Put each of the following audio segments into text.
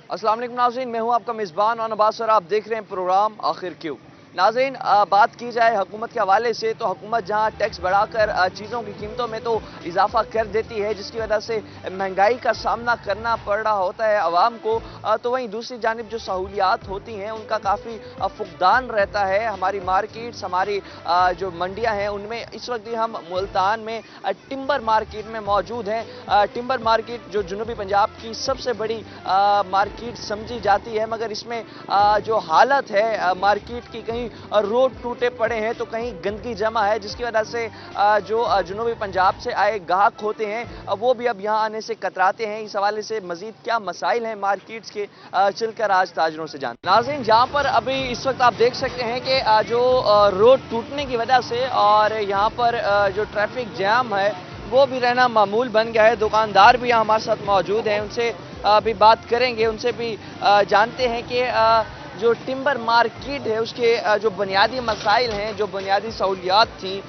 अस्सलाम वालेकुम नाज़रीन, मैं हूं आपका मेज़बान और नवाज़ सर। आप देख रहे हैं प्रोग्राम आखिर क्यों। नाज़रीन, बात की जाए हुकूमत के हवाले से तो हुकूमत जहां टैक्स बढ़ाकर चीज़ों की कीमतों में तो इजाफा कर देती है, जिसकी वजह से महंगाई का सामना करना पड़ रहा होता है आवाम को, तो वहीं दूसरी जानिब जो सहूलियात होती हैं उनका काफ़ी फुकदान रहता है। हमारी मार्केट्स, हमारी जो मंडियाँ हैं, उनमें इस वक्त भी हम मुल्तान में टिम्बर मार्केट में मौजूद हैं। टिम्बर मार्केट जो जनूबी पंजाब की सबसे बड़ी मार्केट समझी जाती है, मगर इसमें जो हालत है मार्केट की, कहीं रोड टूटे पड़े हैं तो कहीं गंदगी जमा है, जिसकी वजह से जो जनूबी पंजाब से आए गाहक होते हैं वो भी अब यहाँ आने से कतराते हैं। इस हवाले से मजीद क्या मसाइल हैं मार्केट्स के, चलकर आज ताजरों से जानते हैं। नाज़रीन, जहाँ पर अभी इस वक्त आप देख सकते हैं कि जो रोड टूटने की वजह से और यहाँ पर जो ट्रैफिक जैम है वो भी रहना मामूल बन गया है। दुकानदार भी यहाँ हमारे साथ मौजूद हैं, उनसे भी बात करेंगे, उनसे भी जानते हैं कि जो टिम्बर मार्केट है उसके जो बुनियादी मसाइल हैं, जो बुनियादी सहूलियात थी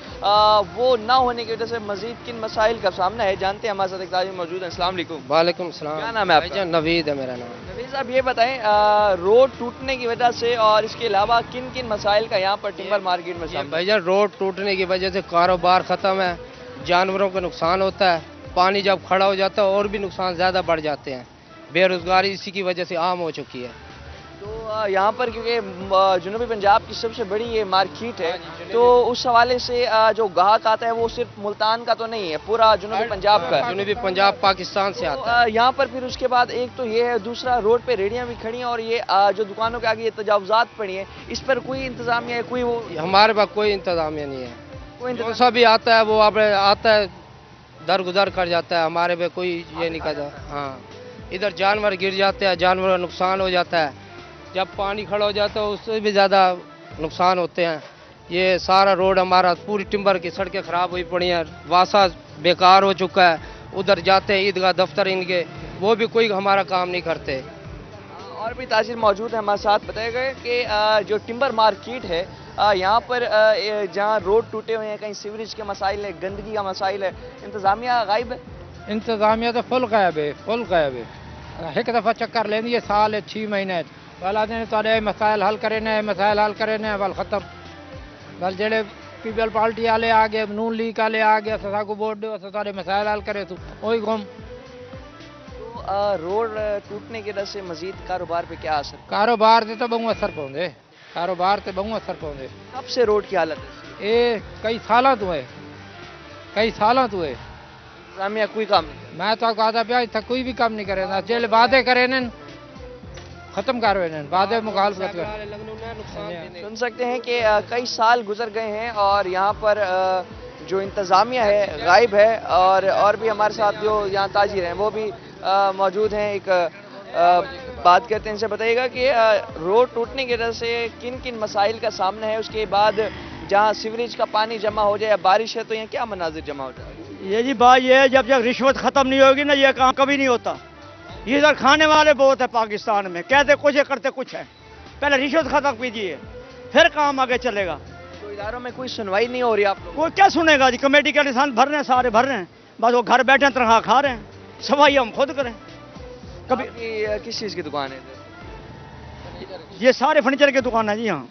वो ना होने की वजह से मजीद किन मसाइल का सामना है, जानते हैं। हमारे साथ एक ताजिर मौजूद हैं। अस्सलाम वालेकुम। वालेकुम सलाम। क्या नाम है आपका? नवीद है मेरा नाम। नवीद साहब, ये बताएं, रोड टूटने की वजह से और इसके अलावा किन किन मसाइल का यहाँ पर टिम्बर मार्केट में सामना? भाईजान, रोड टूटने की वजह से कारोबार ख़त्म है, जानवरों का नुकसान होता है, पानी जब खड़ा हो जाता है और भी नुकसान ज़्यादा बढ़ जाते हैं, बेरोज़गारी इसी की वजह से आम हो चुकी है। तो यहाँ पर क्योंकि जनूबी पंजाब की सबसे बड़ी ये मार्केट है, तो उस हवाले से जो ग्राहक आता है वो सिर्फ मुल्तान का तो नहीं है, पूरा जनूबी पंजाब का है। जनूबी पंजाब पाकिस्तान से आता है। यहाँ पर फिर उसके बाद एक तो ये है, दूसरा रोड पे रेहड़ियाँ भी खड़ी हैं और ये जो दुकानों के आगे ये तजावुज़ात पड़ी हैं, इस पर कोई इंतजामिया है? कोई वो हमारे पास कोई इंतजामिया नहीं है। कोई कौन सा भी आता है वो आप आता है दरगुजर कर जाता है, हमारे पे कोई ये नहीं करता। हाँ, इधर जानवर गिर जाते हैं, जानवर का नुकसान हो जाता है, जब पानी खड़ा हो जाता है उससे भी ज़्यादा नुकसान होते हैं। ये सारा रोड हमारा, पूरी टिम्बर की सड़कें ख़राब हुई पड़ी हैं, वासा बेकार हो चुका है। उधर जाते हैं ईदगाह दफ्तर इनके, वो भी कोई हमारा काम नहीं करते। और भी ताजिर मौजूद है हमारे साथ, बताएगा कि जो टिम्बर मार्केट है यहाँ पर जहाँ रोड टूटे हुए हैं, कहीं सीवरेज के मसाइल है, गंदगी का मसाइल है, इंतज़ामिया गायब है? इंतजामिया तो फुल गायब है, फुल गायब है। एक दफ़ा चक्कर लेंदी है साल है 6 महीने वाला दिन तो मसाइल हल करे ने, मसाइल हल करे ने, बल ख़त्म। बल जेड़े पीपल पार्टी वाले आ गए, नून लीग वाले आ गए, असा को वोट दो, सारे मसाइल हल करे, तू वही गुम। तो रोड टूटने की वजह से मजीद कारोबार पे क्या असर? कारोबार से तो बहु असर पौंदे, कारोबार से बहु असर पौंदे। कब से रोड की हालत है? ये कई साल तो है, कई साल तो है। इंतज़ामिया कोई काम नहीं? मैं तो कहता पिया इतना कोई भी काम नहीं करे ना, जेल वादे करे ने खत्म कर रहे हैं, वादे मुखालफत कर। सुन सकते हैं कि कई साल गुजर गए हैं और यहाँ पर जो इंतज़ामिया है गायब है। और भी हमारे साथ जो यहाँ ताजिर हैं वो भी मौजूद हैं। एक बात करते हैं, इनसे बताइएगा कि रोड टूटने की वजह से किन किन मसाइल का सामना है, उसके बाद जहाँ सीवरेज का पानी जमा हो जाए, बारिश है तो यहाँ क्या मनाजिर जमा हो जाए? ये जी बात ये है, जब तक रिश्वत ख़त्म नहीं होगी ना ये काम कभी नहीं होता। इधर खाने वाले बहुत है पाकिस्तान में, कहते कुछ है करते कुछ है। पहले रिश्वत ख़त्म कीजिए फिर काम आगे चलेगा। तो इदारों में कोई सुनवाई नहीं हो रही आप लोग? कोई क्या सुनेगा जी, कमेटी के निशान भर रहे हैं, सारे भर रहे हैं, बस वो घर बैठे तनख्वाह खा रहे हैं, सफाई हम खुद करें। कभी किस चीज़ की दुकान है? ये सारे फर्नीचर की दुकान है जी। यहाँ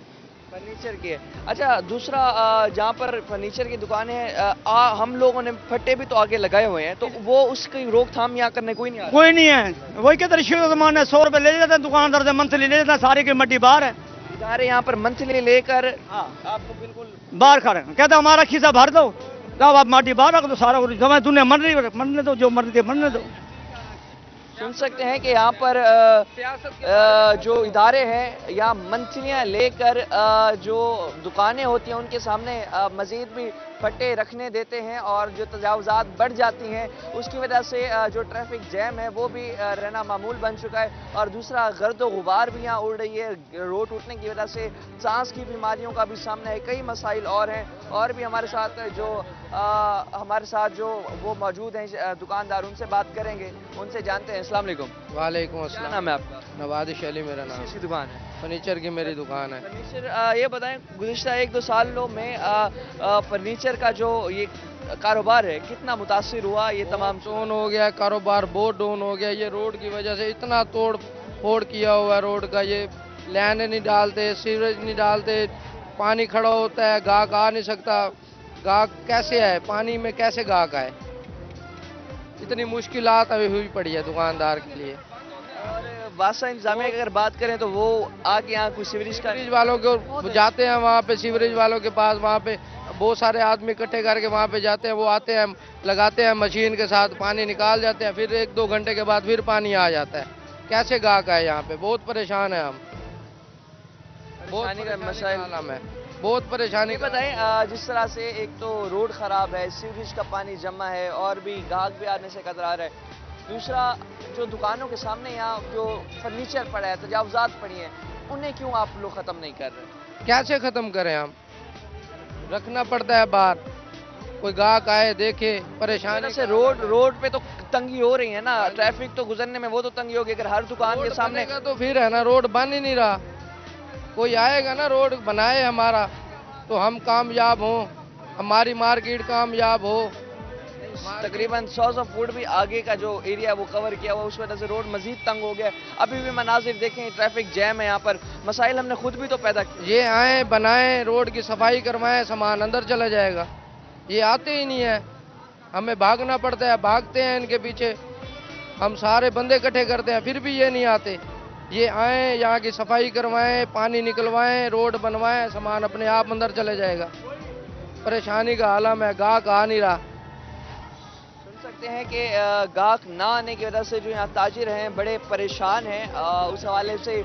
फर्नीचर की है। अच्छा, दूसरा जहाँ पर फर्नीचर की दुकान है, हम लोगों ने फट्टे भी तो आगे लगाए हुए हैं, तो वो उसकी रोकथाम यहाँ करने कोई नहीं आ रहा? कोई नहीं है। वही कहते रिश्वत जमाना है, 100 रुपये ले लेते हैं दुकानदार से, मंथली ले लेते हैं, सारी की मट्टी बाहर है। इदारे यहाँ पर मंथली लेकर आपको बिल्कुल बाहर खड़े कहते हमारा खिस्सा भर दो, तब आप माटी बाहर रख दो, सारा कुछ दुनिया मरने दो, जो मरने दे मरने दो। सुन सकते हैं कि यहाँ पर जो इदारे हैं यहाँ मंथलियाँ लेकर जो दुकानें होती हैं उनके सामने मज़ीद भी फट्टे रखने देते हैं और जो तजावुज़ात बढ़ जाती हैं उसकी वजह से जो ट्रैफिक जैम है वो भी रहना मामूल बन चुका है। और दूसरा गर्द व गुबार भी यहाँ उड़ रही है, रोड टूटने की वजह से सांस की बीमारियों का भी सामना है, कई मसाइल और हैं। और भी हमारे साथ जो वो मौजूद हैं दुकानदार, उनसे बात करेंगे, उनसे जानते हैं। अस्सलाम वालेकुम। वालेकुम क्या अस्सलाम। नाम है आपका? नवादिश अली मेरा नाम। किसकी दुकान है? फर्नीचर की मेरी दुकान है। फर्नीचर, ये बताएं गुज़िश्ता 1-2 सालों में फर्नीचर का जो ये कारोबार है कितना मुतासिर हुआ? ये तमाम डाउन हो गया कारोबार, बहुत डाउन हो गया। ये रोड की वजह से इतना तोड़ फोड़ किया हुआ है रोड का, ये लाइन नहीं डालते, सीवरेज नहीं डालते, पानी खड़ा होता है, गाहक आ नहीं सकता, गाहक कैसे आए, पानी में कैसे गाहक आए, इतनी मुश्किलात अभी हुई पड़ी है दुकानदार के लिए। और वासा इंतजामिया की अगर बात करें तो वो आके यहाँ कोई सीवरेज का सीवरेज वालों को जाते हैं वहाँ पे, सीवरेज वालों के पास वहाँ पे बहुत सारे आदमी इकट्ठे करके वहाँ पे जाते हैं, वो आते हैं, लगाते हैं मशीन के साथ, पानी निकाल जाते हैं, फिर 1-2 घंटे के बाद फिर पानी आ जाता है। कैसे गाहक है यहाँ पे, बहुत परेशान है हम, बहुत परेशानी का मसाइल आलम है, बहुत परेशानी ये बताएं जिस तरह से एक तो रोड खराब है, सीवरेज का पानी जमा है और भी गाहक भी आने से कतरा रहा है, दूसरा जो दुकानों के सामने यहाँ जो फर्नीचर पड़ा है, तजावुजात पड़ी हैं, उन्हें क्यों आप लोग ख़त्म नहीं कर रहे? कैसे ख़त्म करें हम, रखना पड़ता है बाहर, कोई गाहक आए देखे, परेशानी से रोड पे तो तंगी हो रही है ना, ट्रैफिक तो गुजरने में वो तो तंगी होगी, अगर हर दुकान के सामने का तो फिर है ना, रोड बन ही नहीं रहा, कोई आएगा ना रोड बनाए हमारा तो हम कामयाब हों, हमारी मार्केट कामयाब हो। तकरीबन 100 फुट भी आगे का जो एरिया है वो कवर किया हुआ, उस वजह से रोड मजीद तंग हो गया। अभी भी मनाजिर देखें, ट्रैफिक जैम है यहाँ पर, मसाइल हमने खुद भी तो पैदा किए। ये आए बनाएं, रोड की सफाई करवाएं, सामान अंदर चला जाएगा, ये आते ही नहीं है, हमें भागना पड़ता है, भागते हैं इनके पीछे, हम सारे बंदे इकट्ठे करते हैं फिर भी ये नहीं आते। ये आए, यहाँ की सफाई करवाएं, पानी निकलवाएं, रोड बनवाएं, सामान अपने आप अंदर चले जाएगा। परेशानी का आलम है, गाहक आ नहीं रहा। सकते हैं कि गाहक ना आने की वजह से जो यहाँ ताजिर हैं बड़े परेशान हैं। उस हवाले से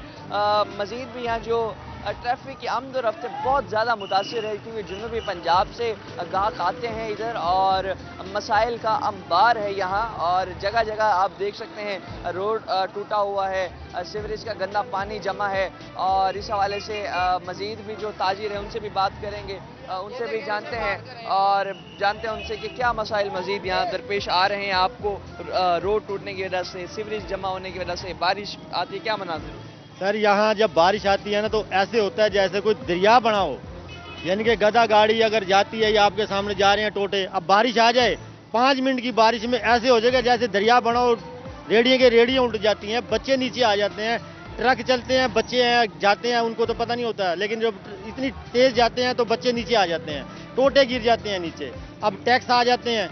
मज़ीद भी यहाँ जो ट्रैफिक की आमद और रफ्त बहुत ज़्यादा मुतासिर है, क्योंकि जनूबी पंजाब से गाहक आते हैं इधर और मसाइल का अंबार है यहाँ, और जगह जगह आप देख सकते हैं रोड टूटा हुआ है, सीवरेज का गंदा पानी जमा है। और इस हवाले से मज़ीद भी जो ताजिर है उनसे भी बात करेंगे, उनसे भी जानते हैं और जानते हैं उनसे कि क्या मसाइल मज़ीद यहाँ दरपेश आ रहे हैं आपको रोड टूटने की वजह से, सीवरेज जमा होने की वजह से, बारिश आती है, क्या मनाज़िर? सर यहाँ जब बारिश आती है ना तो ऐसे होता है जैसे कोई दरिया बना हो, यानी कि गधा गाड़ी अगर जाती है या आपके सामने जा रहे हैं टोटे, अब बारिश आ जाए 5 मिनट की बारिश में ऐसे हो जाएगा जैसे दरिया बना हो, रेडियो के रेडियो उल्ट जाती हैं, बच्चे नीचे आ जाते हैं, ट्रक चलते हैं, बच्चे हैं जाते हैं, उनको तो पता नहीं होता है, लेकिन जब इतनी तेज़ जाते हैं तो बच्चे नीचे आ जाते हैं, टोटे गिर जाते हैं नीचे। अब टैक्स आ जाते हैं,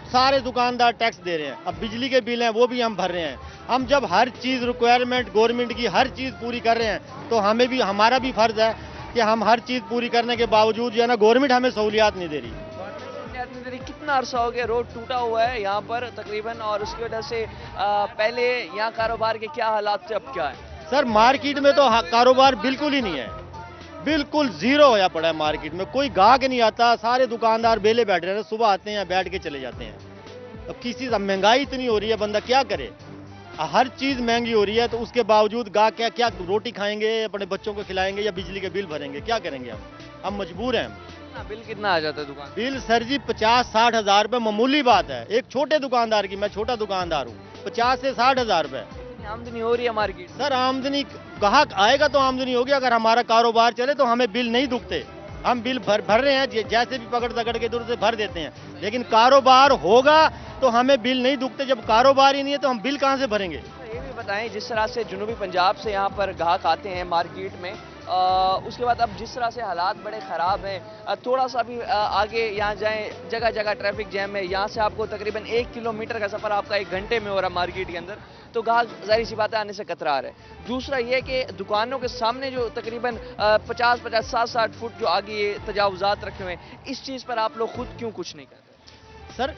सारे दुकानदार टैक्स दे रहे हैं, अब बिजली के बिल हैं वो भी हम भर रहे हैं। हम जब हर चीज़ रिक्वायरमेंट गवर्नमेंट की हर चीज़ पूरी कर रहे हैं तो हमें भी, हमारा भी फर्ज है कि हम हर चीज़ पूरी करने के बावजूद जो है ना गवर्नमेंट हमें सहूलियात नहीं दे रही। कितना अरसा हो गया रोड टूटा हुआ है यहाँ पर तकरीबन, और उसकी वजह से पहले यहाँ कारोबार के क्या हालात थे, अब क्या है? सर मार्केट में तो कारोबार बिल्कुल ही नहीं है, बिल्कुल जीरो होया पड़ा है मार्केट में, कोई गाहक नहीं आता, सारे दुकानदार बेले बैठ रहे हैं, सुबह आते हैं बैठ के चले जाते हैं। अब किसी से महंगाई इतनी हो रही है, बंदा क्या करे, हर चीज़ महंगी हो रही है, तो उसके बावजूद गाहक क्या क्या रोटी खाएंगे, अपने बच्चों को खिलाएंगे या बिजली के बिल भरेंगे, क्या करेंगे हम मजबूर हैं। बिल कितना आ जाता है दुकान? बिल सर जी 50-60 हज़ार रुपये मामूली बात है एक छोटे दुकानदार की, मैं छोटा दुकानदार हूँ, 50 से 60 हज़ार रुपये आमदनी हो रही है मार्केट। सर आमदनी गाहक आएगा तो आमदनी होगी, अगर हमारा कारोबार चले तो हमें बिल नहीं दुखते, हम बिल भर रहे हैं, जैसे भी पकड़ दकड़ के दूर से भर देते हैं, लेकिन कारोबार होगा तो हमें बिल नहीं दुखते, जब कारोबार ही नहीं है तो हम बिल कहाँ से भरेंगे? ये भी बताएं, जिस तरह से जनूबी पंजाब से यहाँ पर गाहक आते हैं मार्केट में, उसके बाद अब जिस तरह से हालात बड़े ख़राब हैं, थोड़ा सा भी आगे यहाँ जाएं जगह जगह ट्रैफिक जैम है, यहाँ से आपको तकरीबन 1 किलोमीटर का सफ़र आपका 1 घंटे में हो रहा है मार्केट के अंदर, तो गाहक ज़ाहिर सी बातें आने से कतरा रहे हैं। दूसरा ये कि दुकानों के सामने जो तकरीबन 50-50, 60-60 फुट जो आगे ये तजावुजात रखे हुए हैं, इस चीज़ पर आप लोग खुद क्यों कुछ नहीं करते? सर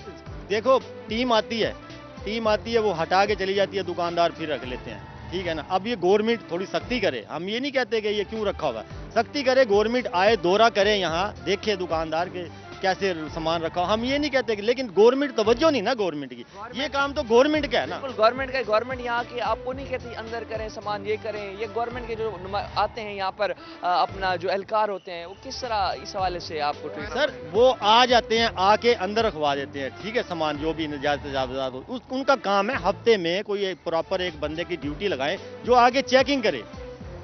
देखो टीम आती है वो हटा के चली जाती है, दुकानदार फिर रख लेते हैं, ठीक है ना। अब ये गवर्नमेंट थोड़ी सख्ती करे, हम ये नहीं कहते कि ये क्यों रखा हुआ है, सख्ती करे, गवर्नमेंट आए, दौरा करे, यहाँ देखे दुकानदार के कैसे सामान रखा, हम ये नहीं कहते कि, लेकिन गवर्नमेंट तवज्जो नहीं ना गवर्नमेंट की, ये काम तो गवर्नमेंट का है ना। गवर्नमेंट का, गवर्नमेंट यहाँ की आपको नहीं कहती अंदर करें सामान, ये करें, ये गवर्नमेंट के जो आते हैं यहाँ पर अपना जो एहलकार होते हैं, वो किस तरह इस हवाले से आपको ट्रीट? सर वो आ जाते हैं, आके अंदर रखवा देते हैं, ठीक है, सामान जो भी नजायज तजावुजात हो, उनका काम है हफ्ते में कोई प्रॉपर एक बंदे की ड्यूटी लगाएं जो आगे चेकिंग करे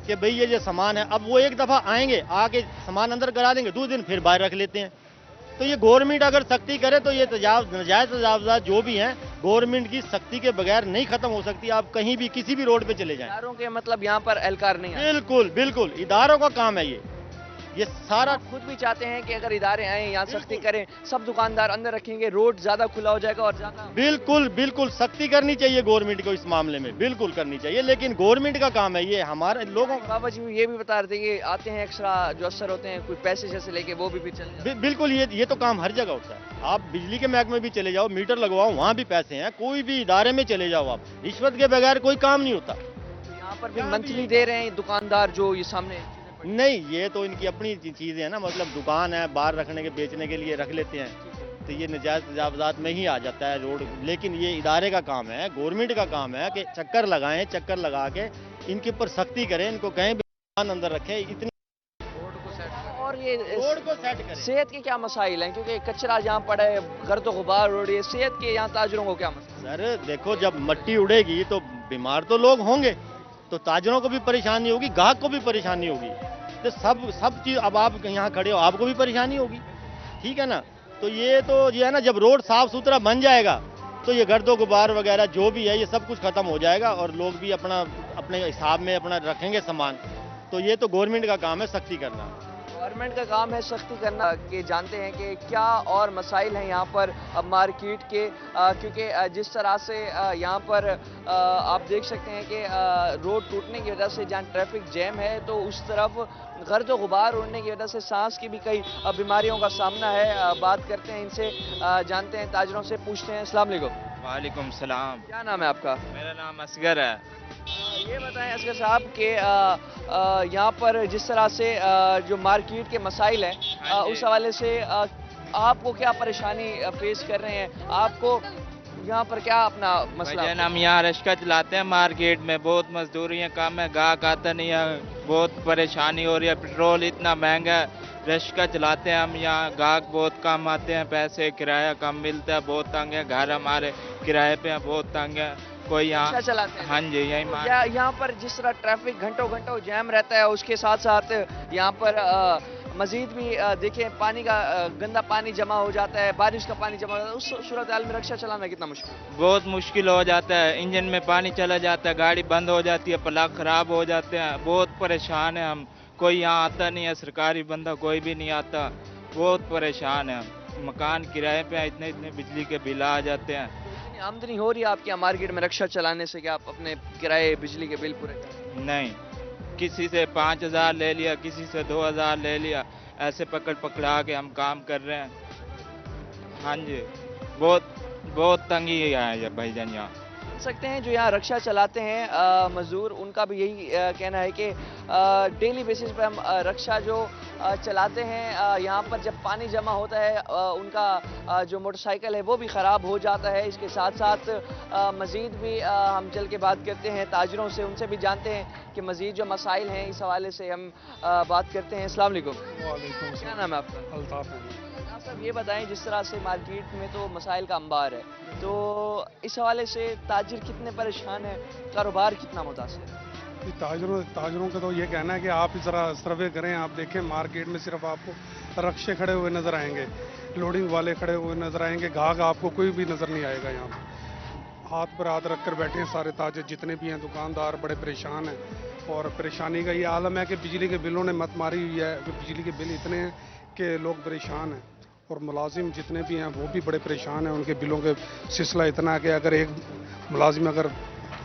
कि भाई ये सामान है। अब वो एक दफ़ा आएंगे, आके सामान अंदर करा देंगे, दूसरे दिन फिर बाहर रख लेते हैं। तो ये गवर्नमेंट अगर सख्ती करे तो ये नजायज तजावुजात जो भी हैं गवर्नमेंट की सख्ती के बगैर नहीं खत्म हो सकती। आप कहीं भी किसी भी रोड पे चले जाएं। इदारों के मतलब यहाँ पर एहलकार नहीं है। बिल्कुल बिल्कुल इदारों का काम है ये सारा। आप खुद भी चाहते हैं कि अगर इदारे आए यहाँ सख्ती बिल्कुल। करें, सब दुकानदार अंदर रखेंगे, रोड ज्यादा खुला हो जाएगा और ज्यादा। बिल्कुल बिल्कुल सख्ती करनी चाहिए गवर्नमेंट को इस मामले में, बिल्कुल करनी चाहिए, लेकिन गवर्नमेंट का काम है ये, हमारे लोगों का। बाबा जी ये भी बता रहे थे कि आते हैं एक्स्ट्रा जो अफसर होते हैं कोई पैसे जैसे लेके वो भी चले जाते हैं। बिल्कुल ये तो काम हर जगह होता है। आप बिजली के महकमे भी चले जाओ, मीटर लगवाओ, वहाँ भी पैसे हैं। कोई भी इदारे में चले जाओ आप, रिश्वत के बगैर कोई काम नहीं होता। यहाँ पर भी यहाँ भी मंथली दे रहे हैं दुकानदार जो ये सामने। नहीं, ये तो इनकी अपनी चीजें हैं ना, मतलब दुकान है, बाहर रखने के बेचने के लिए रख लेते हैं, तो ये नजायज तजावजात में ही आ जाता है रोड। लेकिन ये इदारे का काम है, गवर्नमेंट का काम है कि चक्कर लगाएं, चक्कर लगा के इनके ऊपर सख्ती करें, इनको कहीं भी दुकान अंदर रखें, इतनी और ये रोड को सेट करें। सेहत के क्या मसाइल हैं, क्योंकि कचरा जहाँ पड़ा है, गर्द गुबार उड़ रही है, सेहत के यहाँ ताजरों को क्या मसला? सर देखो, जब मिट्टी उड़ेगी तो बीमार तो लोग होंगे, तो ताजरों को भी परेशानी होगी, गाहक को भी परेशानी होगी, तो सब चीज। अब आप यहाँ खड़े हो, आपको भी परेशानी होगी, ठीक है ना। तो ये है ना, जब रोड साफ सुथरा बन जाएगा तो ये गर्दो गुबार वगैरह जो भी है ये सब कुछ खत्म हो जाएगा और लोग भी अपने हिसाब में अपना रखेंगे सामान। तो ये तो गवर्नमेंट का काम है सख्ती करना। गवर्नमेंट का काम है सख्ती करना। कि जानते हैं कि क्या और मसाइल हैं यहाँ पर अब मार्केट के, क्योंकि जिस तरह से यहाँ पर आप देख सकते हैं कि रोड टूटने की वजह से जहाँ ट्रैफिक जैम है तो उस तरफ गर्द व गुबार उड़ने की वजह से सांस की भी कई बीमारियों का सामना है। बात करते हैं इनसे, जानते हैं ताजरों से, पूछते हैं। अस्सलाम वालेकुम। वालेकुम सलाम। क्या नाम है आपका? मेरा नाम असगर है। ये बताएं असगर साहब कि यहाँ पर जिस तरह से जो मार्केट के मसाइल हैं हाँ जी। उस हवाले से आपको क्या परेशानी फेस कर रहे हैं? आपको यहाँ पर क्या अपना मसला? भाईजान हम यहाँ रिक्शा चलाते हैं, मार्केट में बहुत मजदूरियाँ कम है, गाहक आता नहीं है, बहुत परेशानी हो रही है, पेट्रोल इतना महंगा है, रिक्शा चलाते हैं हम यहाँ, गाहक बहुत कम आते हैं, पैसे किराया कम मिलता है, बहुत तंग है, घर हमारे किराए पे हैं, बहुत तंग है। कोई रिक्शा यहाँ चलाते हैं? हाँ जी यही तो यहाँ पर जिस तरह ट्रैफिक घंटों घंटों जैम रहता है, उसके साथ साथ यहाँ पर मजीद भी देखें पानी का गंदा पानी जमा हो जाता है, बारिश का पानी जमा हो जाता है, उस सूरत हाल में रिक्शा चलाना कितना मुश्किल? बहुत मुश्किल हो जाता है, इंजन में पानी चला जाता है, गाड़ी बंद हो जाती है, प्लग खराब हो जाते हैं, बहुत परेशान है हम। कोई यहाँ आता नहीं है, सरकारी बंदा कोई भी नहीं आता, बहुत परेशान है। मकान किराए पे इतने इतने बिजली के बिल आ जाते हैं। इतनी आमदनी हो रही है आपके यहाँ मार्केट में रिक्शा चलाने से कि आप अपने किराए बिजली के बिल पूरे करें? नहीं, किसी से 5,000 ले लिया, किसी से 2,000 ले लिया, ऐसे पकड़ा के हम काम कर रहे हैं। हाँ जी, बहुत तंगी है ये भाईजान यहाँ। सकते हैं जो यहाँ रिक्शा चलाते हैं मजदूर, उनका भी यही कहना है कि डेली बेसिस पे हम रिक्शा जो चलाते हैं, यहाँ पर जब पानी जमा होता है उनका जो मोटरसाइकिल है वो भी ख़राब हो जाता है। इसके साथ साथ मज़ीद भी हम चल के बात करते हैं ताजरों से, उनसे भी जानते हैं कि मज़ीद जो मसाइल हैं इस हवाले से हम बात करते हैं। अस्सलाम वालेकुम। वालेकुम क्या नाम है आपका? अल्ताफ है। आप सब ये बताएं, जिस तरह से मार्केट में तो मसाइल का अंबार है, तो इस हवाले से ताजिर कितने परेशान है, कारोबार कितना मुतासिर है? ताजरों का तो ये कहना है कि आप इस तरह सर्वे करें, आप देखें मार्केट में सिर्फ आपको रक्शे खड़े हुए नज़र आएंगे, लोडिंग वाले खड़े हुए नज़र आएंगे, गाहक आपको कोई भी नज़र नहीं आएगा। यहाँ पर हाथ पर हाथ रख कर बैठे हैं सारे ताजिर जितने भी हैं, दुकानदार बड़े परेशान हैं। और परेशानी का ये आलम है कि बिजली के बिलों ने मत मारी हुई है, कि बिजली के बिल इतने हैं कि लोग परेशान हैं। और मुलाजिम जितने भी हैं वो भी बड़े परेशान हैं, उनके बिलों के सिलसिला इतना है कि अगर एक मुलाजिम अगर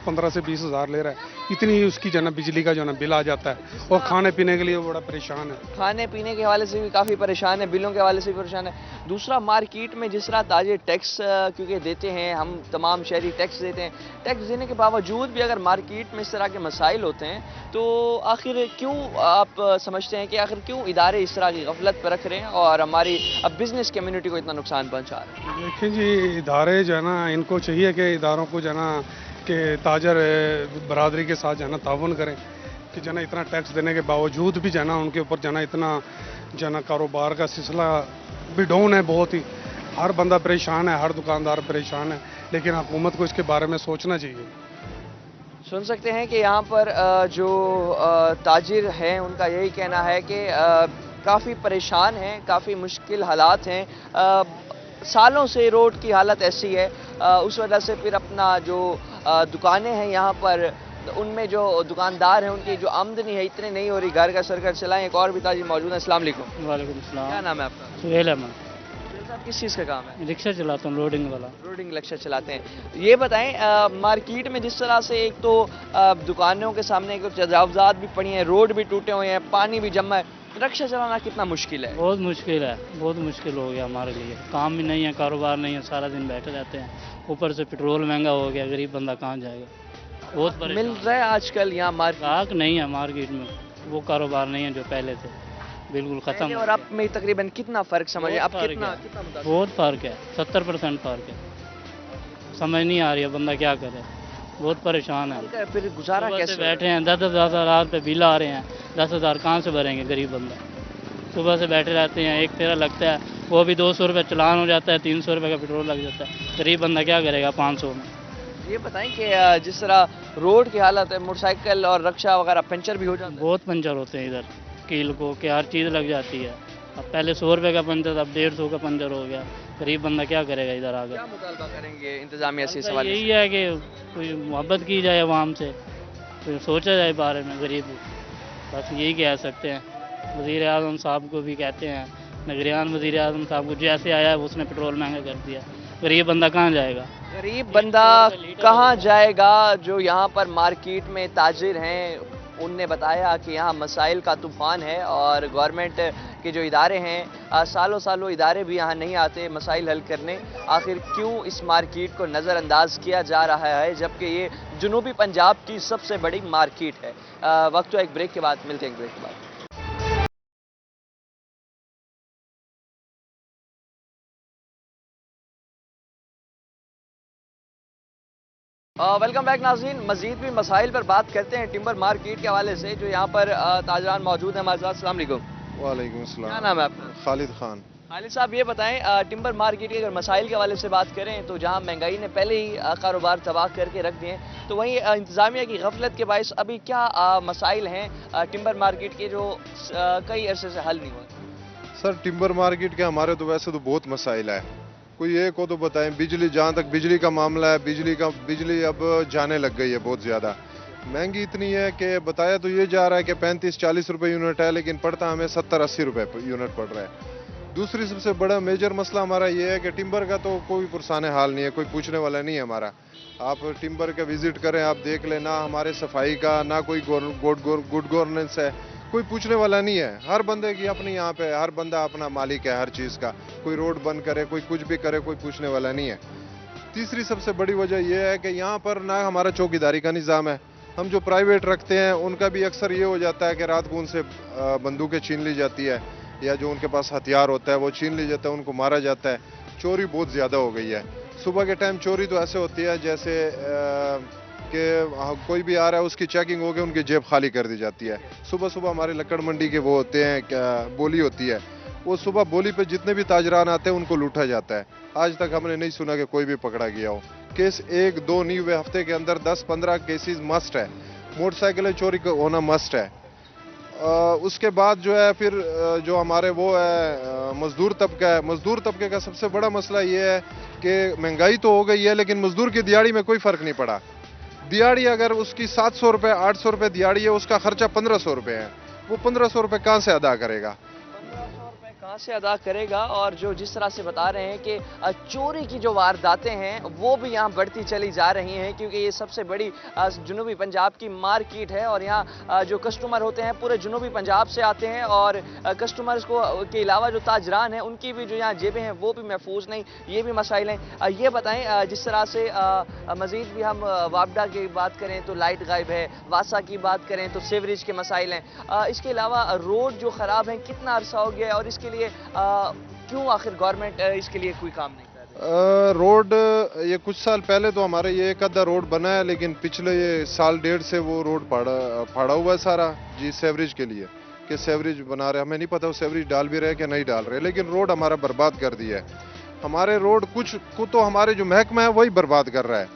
15 से 20 हज़ार ले रहा है, इतनी ही उसकी जो है ना बिजली का जो है ना बिल आ जाता है। और खाने पीने के लिए वो बड़ा परेशान है, खाने पीने के हवाले से भी काफ़ी परेशान है, बिलों के हवाले से भी परेशान है। दूसरा, मार्केट में जिस तरह ताजिर टैक्स क्योंकि देते हैं, हम तमाम शहरी टैक्स देते हैं, टैक्स देने के बावजूद भी अगर मार्केट में इस तरह के मसाइल होते हैं तो आखिर क्यों आप समझते हैं कि आखिर क्यों इदारे इस तरह की गफलत पर रख रहे हैं और हमारी अब बिजनेस कम्युनिटी को इतना नुकसान पहुँचा रहे हैं? देखिए जी, इदारे जो है ना, इनको चाहिए कि इदारों को जो है ना कि ताजर बरादरी के साथ जो है ना ताउन करें, कि जो है ना इतना टैक्स देने के बावजूद भी जो है ना उनके ऊपर जो है ना इतना जो है ना कारोबार का सिलसिला भी डाउन है बहुत ही। हर बंदा परेशान है, हर दुकानदार परेशान है, लेकिन हुकूमत को इसके बारे में सोचना चाहिए। सुन सकते हैं कि यहाँ पर जो ताजिर हैं उनका यही कहना है कि काफ़ी परेशान हैं, काफ़ी मुश्किल हालात हैं। सालों से रोड की हालत ऐसी है उस वजह से फिर अपना जो दुकानें हैं यहाँ पर उनमें जो दुकानदार हैं उनकी जो आमदनी है इतनी नहीं हो रही, घर का सर्कल चलाएं। एक और भी ताजी मौजूद है। अस्सलाम वालेकुम। वालेकुम सलाम। क्या नाम है आपका? सुहेल अहमद। साहब किस चीज़ का काम है? रिक्शा चलाता हूँ, लोडिंग वाला। रोडिंग रिक्शा चलाते हैं। ये बताएं मार्केट में जिस तरह से एक तो दुकानों के सामने कुछ तजावजात भी पड़ी हैं, रोड भी टूटे हुए हैं, पानी भी जमा है, रिक्शा चलाना कितना मुश्किल है? बहुत मुश्किल है, बहुत मुश्किल हो गया हमारे लिए। काम भी नहीं है, कारोबार नहीं है, सारा दिन बैठे रहते हैं, ऊपर से पेट्रोल महंगा हो गया, गरीब बंदा कहाँ जाएगा। बहुत मिल रहा है आजकल यहाँ मार्केट? ग्राहक नहीं है मार्केट में, वो कारोबार नहीं है जो पहले थे, बिल्कुल ख़त्म। और अब में तकरीबन कितना फ़र्क समझ अब बहुत कितना फर्क कितना मुताबिक? बहुत फ़र्क है, 70% फ़र्क है। समझ नहीं आ रही है बंदा क्या करे, बहुत परेशान है। फिर गुजारा सुबह से कैसे? बैठे हैं, 10,000 हज़ार पे बिल आ रहे हैं, 10,000 कहाँ से भरेंगे गरीब बंदा। सुबह से बैठे रहते हैं, एक तेरा लगता है, वो भी 200 रुपये चलान हो जाता है, 300 रुपये का पेट्रोल लग जाता है, गरीब बंदा क्या करेगा 500 में। ये बताएं कि जिस तरह रोड की हालत है, मोटरसाइकिल और रिक्शा वगैरह पंचर भी हो जाते हैं। बहुत पंचर होते हैं इधर, कील को कि हर चीज़ लग जाती है। अब पहले 100 रुपये का पंचर था, अब 150 का पंचर हो गया, गरीब बंदा क्या करेगा इधर आकर। क्या मुतालबा करेंगे इंतजामिया से? मतलब सवाल यही है कि कोई मोहब्बत की जाए अवाम से, कोई सोचा जाए बारे में गरीब, बस यही कह सकते हैं। वज़ीर आज़म साहब को भी कहते हैं, नगरियान वज़ीर आज़म साहब को जैसे आया है उसने पेट्रोल महंगा कर दिया, गरीब बंदा कहाँ जाएगा। गरीब बंदा कहाँ जाएगा? जो यहाँ पर मार्केट में ताजिर हैं उनने बताया कि यहाँ मसाइल का तूफान है और गवर्नमेंट के जो इदारे हैं सालों सालों इदारे भी यहाँ नहीं आते मसाइल हल करने। आखिर क्यों इस मार्केट को नज़रअंदाज किया जा रहा है जबकि ये जनूबी पंजाब की सबसे बड़ी मार्केट है? वक्त तो एक ब्रेक के बाद मिलते हैं, एक ब्रेक के बाद। वेलकम बैक नाज़रीन। मज़ीद भी मसाइल पर बात करते हैं टिम्बर मार्केट के हवाले से, जो यहाँ पर ताजरान मौजूद हैं हमारे साथ। अस्सलाम वालेकुम। वालेकुम सलाम। क्या नाम है आपका? खालिद खान। खालिद साहब ये बताएं टिम्बर मार्केट के अगर मसाइल के हवाले से बात करें तो जहाँ महंगाई ने पहले ही कारोबार तबाह करके रख दिए हैं, तो वहीं इंतज़ामिया की गफलत के बायस अभी क्या मसाइल हैं टिम्बर मार्केट के जो कई अरसे से हल नहीं हुए? सर टिम्बर मार्केट के हमारे तो वैसे तो बहुत मसाइल है, कोई एक को तो बताएं। बिजली, जहाँ तक बिजली का मामला है, बिजली अब जाने लग गई है बहुत ज़्यादा। महंगी इतनी है कि बताया तो ये जा रहा है कि 35-40 रुपए यूनिट है, लेकिन पड़ता हमें 70-80 रुपए यूनिट पड़ रहा है। दूसरी सबसे बड़ा मेजर मसला हमारा ये है कि टिम्बर का तो कोई पुरसाने हाल नहीं है, कोई पूछने वाला नहीं है हमारा। आप टिम्बर का विजिट करें, आप देख लें, ना हमारे सफाई का, ना कोई गुड गवर्नेंस है, कोई पूछने वाला नहीं है। हर बंदे की अपनी यहाँ पे, हर बंदा अपना मालिक है हर चीज़ का। कोई रोड बंद करे, कोई कुछ भी करे, कोई पूछने वाला नहीं है। तीसरी सबसे बड़ी वजह यह है कि यहाँ पर ना हमारा चौकीदारी का निज़ाम है। हम जो प्राइवेट रखते हैं उनका भी अक्सर ये हो जाता है कि रात को उनसे बंदूकें छीन ली जाती है, या जो उनके पास हथियार होता है वो छीन ली जाता है, उनको मारा जाता है। चोरी बहुत ज़्यादा हो गई है। सुबह के टाइम चोरी तो ऐसे होती है जैसे कि कोई भी आ रहा है उसकी चेकिंग हो गई, उनकी जेब खाली कर दी जाती है। सुबह सुबह हमारे लक्कड़ मंडी के वो होते हैं, क्या बोली होती है, वो सुबह बोली पे जितने भी ताजरान आते हैं उनको लूटा जाता है। आज तक हमने नहीं सुना कि कोई भी पकड़ा गया हो। केस 1-2 नहीं हुए, हफ्ते के अंदर 10-15 केसेस मस्ट है। मोटरसाइकिलें चोरी होना मस्ट है। उसके बाद जो है फिर जो हमारे वो है मजदूर तबका है। मजदूर तबके का सबसे बड़ा मसला ये है कि महंगाई तो हो गई है लेकिन मजदूर की दिहाड़ी में कोई फ़र्क नहीं पड़ा। दिहाड़ी अगर उसकी 700 रुपये 800 रुपये दिहाड़ी है, उसका खर्चा 1500 रुपये है। वो 1500 रुपये कहाँ से अदा करेगा? कहाँ से अदा करेगा? और जो जिस तरह से बता रहे हैं कि चोरी की जो वारदातें हैं वो भी यहाँ बढ़ती चली जा रही हैं, क्योंकि ये सबसे बड़ी जनूबी पंजाब की मार्केट है और यहाँ जो कस्टमर होते हैं पूरे जनूबी पंजाब से आते हैं और कस्टमर्स को के अलावा जो ताजरान हैं उनकी भी जो यहाँ जेबें हैं वो भी महफूज नहीं। ये भी मसाइल हैं। ये बताएं जिस तरह से मज़ीद भी हम वापडा की बात करें तो लाइट गायब है, वासा की बात करें तो सीवरेज के मसाइल हैं। इसके अलावा रोड जो ख़राब हैं, कितना अरसा हो गया है और इसके लिए क्यों आखिर गवर्नमेंट इसके लिए कोई काम नहीं कर रही? रोड ये कुछ साल पहले तो हमारे ये एक आधा रोड बना है, लेकिन पिछले ये साल डेढ़ से वो रोड फाड़ा हुआ है सारा जी सेवरेज के लिए, कि सेवरेज बना रहे। हमें नहीं पता वो सेवरेज डाल भी रहे कि नहीं डाल रहे, लेकिन रोड हमारा बर्बाद कर दिया है। हमारे रोड कुछ को तो हमारे जो महकमा है वही बर्बाद कर रहा है।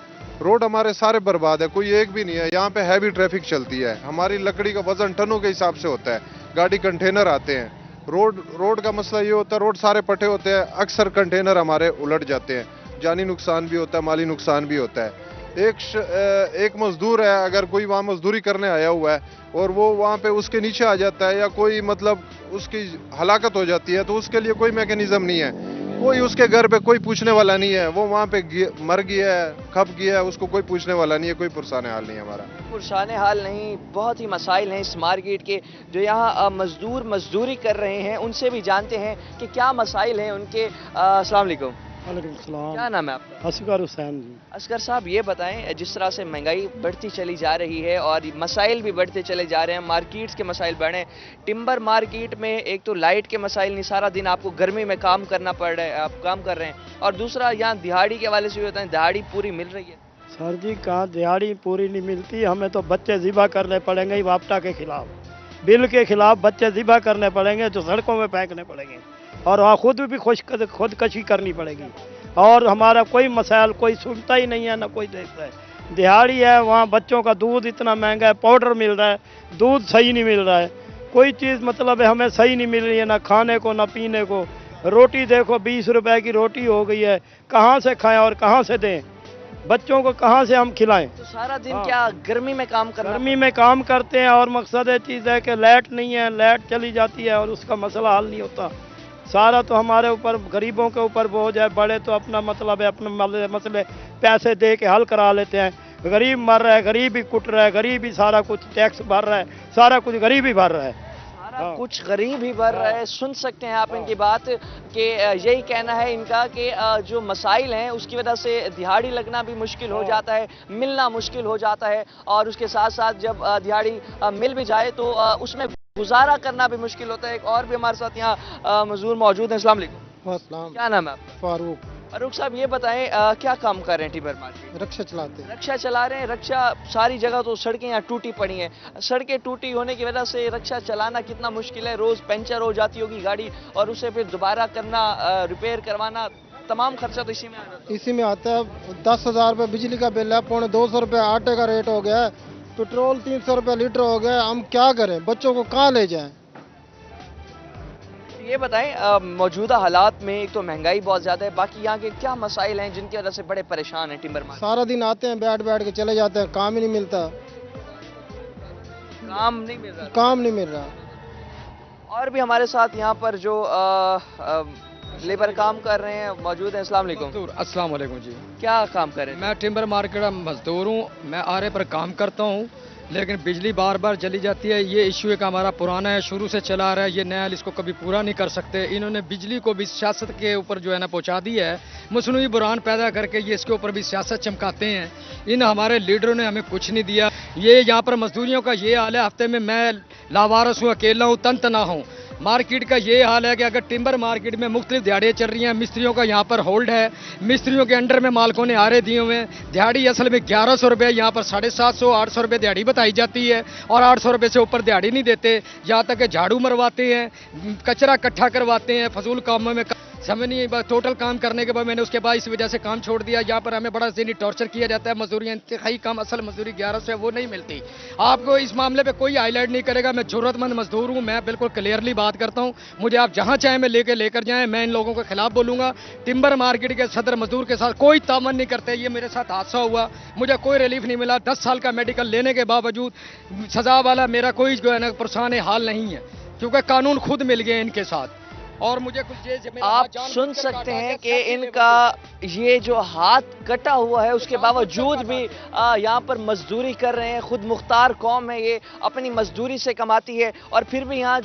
रोड हमारे सारे बर्बाद है, कोई एक भी नहीं है। यहाँ पे हैवी ट्रैफिक चलती है, हमारी लकड़ी का वजन टनों के हिसाब से होता है, गाड़ी कंटेनर आते हैं। रोड का मसला ये होता है, रोड सारे पट्टे होते हैं, अक्सर कंटेनर हमारे उलट जाते हैं। जानी नुकसान भी होता है, माली नुकसान भी होता है। एक मजदूर है, अगर कोई वहाँ मजदूरी करने आया हुआ है और वो वहाँ पे उसके नीचे आ जाता है या कोई मतलब उसकी हलाकत हो जाती है, तो उसके लिए कोई मैकेनिज्म नहीं है, कोई उसके घर पे कोई पूछने वाला नहीं है, वो वहाँ पे मर गया है, खप गया है, उसको कोई पूछने वाला नहीं है, कोई पुरसाने हाल नहीं है हमारा। पुरसाने हाल नहीं, बहुत ही मसाइल हैं इस मार्केट के। जो यहाँ मजदूर मजदूरी कर रहे हैं उनसे भी जानते हैं कि क्या मसाइल हैं उनके। अस्सलाम वालेकुम। वालेकुम सलाम। क्या नाम है आपका? असगर हुसैन जी। असगर साहब, ये बताएं, जिस तरह से महंगाई बढ़ती चली जा रही है और मसाइल भी बढ़ते चले जा रहे हैं, मार्केट्स के मसाइल बढ़े हैं, टिम्बर मार्केट में एक तो लाइट के मसाइल नहीं, सारा दिन आपको गर्मी में काम करना पड़ रहा है, आप काम कर रहे हैं, और दूसरा यहाँ दिहाड़ी के हवाले से भी बताएं, दिहाड़ी पूरी मिल रही है? सर जी कहाँ दिहाड़ी पूरी नहीं मिलती, हमें तो बच्चे ज़िबा करने पड़ेंगे वापटा के खिलाफ, बिल के खिलाफ बच्चे ज़िबा करने पड़ेंगे, जो सड़कों में फेंकने पड़ेंगे, और वहाँ खुद भी खुदकशी करनी पड़ेगी, और हमारा कोई मसाइल कोई सुनता ही नहीं है, ना कोई देखता है। दिहाड़ी है, वहाँ बच्चों का दूध इतना महंगा है, पाउडर मिल रहा है, दूध सही नहीं मिल रहा है, कोई चीज़ मतलब है हमें सही नहीं मिल रही है, ना खाने को ना पीने को। रोटी देखो 20 रुपए की रोटी हो गई है, कहाँ से खाएं और कहाँ से दें, बच्चों को कहाँ से हम खिलाएं? तो सारा दिन क्या गर्मी में काम करना? गर्मी में काम करते हैं, और मकसद ये चीज़ है कि लाइट नहीं है, लाइट चली जाती है और उसका मसला हल नहीं होता। सारा तो हमारे ऊपर, गरीबों के ऊपर बोझ है। बड़े तो अपना मतलब है अपने मसले पैसे दे के हल करा लेते हैं, गरीब मर रहा है, गरीब ही कुट रहा है, गरीब ही सारा कुछ टैक्स भर रहा है, सारा कुछ गरीब ही भर रहा है, सारा कुछ गरीब ही भर रहा है। सुन सकते हैं आप इनकी बात कि यही कहना है इनका कि जो मसाइल हैं उसकी वजह से दिहाड़ी लगना भी मुश्किल हो जाता है, मिलना मुश्किल हो जाता है, और उसके साथ साथ जब दिहाड़ी मिल भी जाए तो उसमें गुजारा करना भी मुश्किल होता है। एक और भी हमारे साथ यहाँ मजदूर मौजूद हैं। अस्सलाम वालेकुम। क्या नाम है आपका? फारूक। फारूक साहब, ये बताएं, क्या काम कर रहे हैं टिम्बर मार्केट? रक्षा चलाते हैं। रक्षा चला रहे हैं। रक्षा, सारी जगह तो सड़कें यहाँ टूटी पड़ी हैं, सड़कें टूटी होने की वजह से रक्षा चलाना कितना मुश्किल है। रोज पंचर हो जाती होगी गाड़ी, और उसे फिर दोबारा करना, रिपेयर करवाना, तमाम खर्चा तो इसी में आ जाता है। इसी में आता है। 10,000 रुपये बिजली का बिल है, 250 रुपये आटे का रेट हो गया है, पेट्रोल 300 रुपये लीटर हो गया है। हम क्या करें, बच्चों को कहाँ ले जाएं? ये बताएं, मौजूदा हालात में एक तो महंगाई बहुत ज़्यादा है, बाकी यहाँ के क्या मसाइल हैं जिनकी वजह से बड़े परेशान हैं टिम्बर मार्केट? सारा दिन आते हैं, बैठ बैठ के चले जाते हैं, काम ही नहीं मिलता। काम नहीं मिल रहा? काम नहीं मिल रहा। और भी हमारे साथ यहाँ पर जो लेबर काम कर रहे हैं मौजूद हैं। अस्सलाम वालेकुम। अस्सलाम वालेकुम जी। क्या काम कर रहे हैं? मैं टिम्बर मार्केट में मजदूर हूँ, मैं आरे पर काम करता हूँ, लेकिन बिजली बार बार चली जाती है। ये इशू एक हमारा पुराना है, शुरू से चला आ रहा है, ये नया इसको कभी पूरा नहीं कर सकते। इन्होंने बिजली को भी सियासत के ऊपर जो है ना पहुँचा दी है, मसनूई बुरान पैदा करके ये इसके ऊपर भी सियासत चमकाते हैं। इन हमारे लीडरों ने हमें कुछ नहीं दिया। ये यहाँ पर मजदूरियों का ये हाल है, हफ्ते में मैं लावारस हूँ, अकेला हूँ, तनतना हूँ। मार्केट का ये हाल है कि अगर टिम्बर मार्केट में मुख्तलिफ दिहाड़ियाँ चल रही हैं, मिस्त्रियों का यहाँ पर होल्ड है, मिस्त्रियों के अंडर में मालिकों ने आरे दिए हुए हैं। दिहाड़ी असल में 1100 रुपये, यहाँ पर 750 800 रुपये दिहाड़ी बताई जाती है, और 800 रुपये से ऊपर दिहाड़ी नहीं देते। यहाँ तक कि झाड़ू मरवाते हैं, कचरा इकट्ठा करवाते हैं, फजूल कामों में समझ नहीं। टोटल काम करने के बाद मैंने उसके बाद इस वजह से काम छोड़ दिया। यहाँ पर हमें बड़ा ज़हनी टॉर्चर किया जाता है। मजदूरियाँ इंतहाई कम, असल मजदूरी 1100 है, वो नहीं मिलती। आपको इस मामले पे कोई हाईलाइट नहीं करेगा। मैं ज़रूरतमंद मजदूर हूँ, मैं बिल्कुल क्लियरली बात करता हूँ। मुझे आप जहाँ चाहें मैं लेकर जाएँ, मैं इन लोगों के खिलाफ बोलूँगा। टिम्बर मार्केट के सदर मजदूर के साथ कोई तामन नहीं करते। ये मेरे साथ हादसा हुआ, मुझे कोई रिलीफ नहीं मिला। 10 साल का मेडिकल लेने के बावजूद सजा वाला मेरा कोई जो है ना परेशान हाल नहीं है, क्योंकि कानून खुद मिल गए इनके साथ। और मुझे कुछ आप सुन सकते हैं कि इनका ये जो हाथ कटा हुआ है उसके बावजूद भी यहाँ पर मजदूरी कर रहे हैं। खुद मुख्तार कौम है, ये अपनी मजदूरी से कमाती है, और फिर भी यहाँ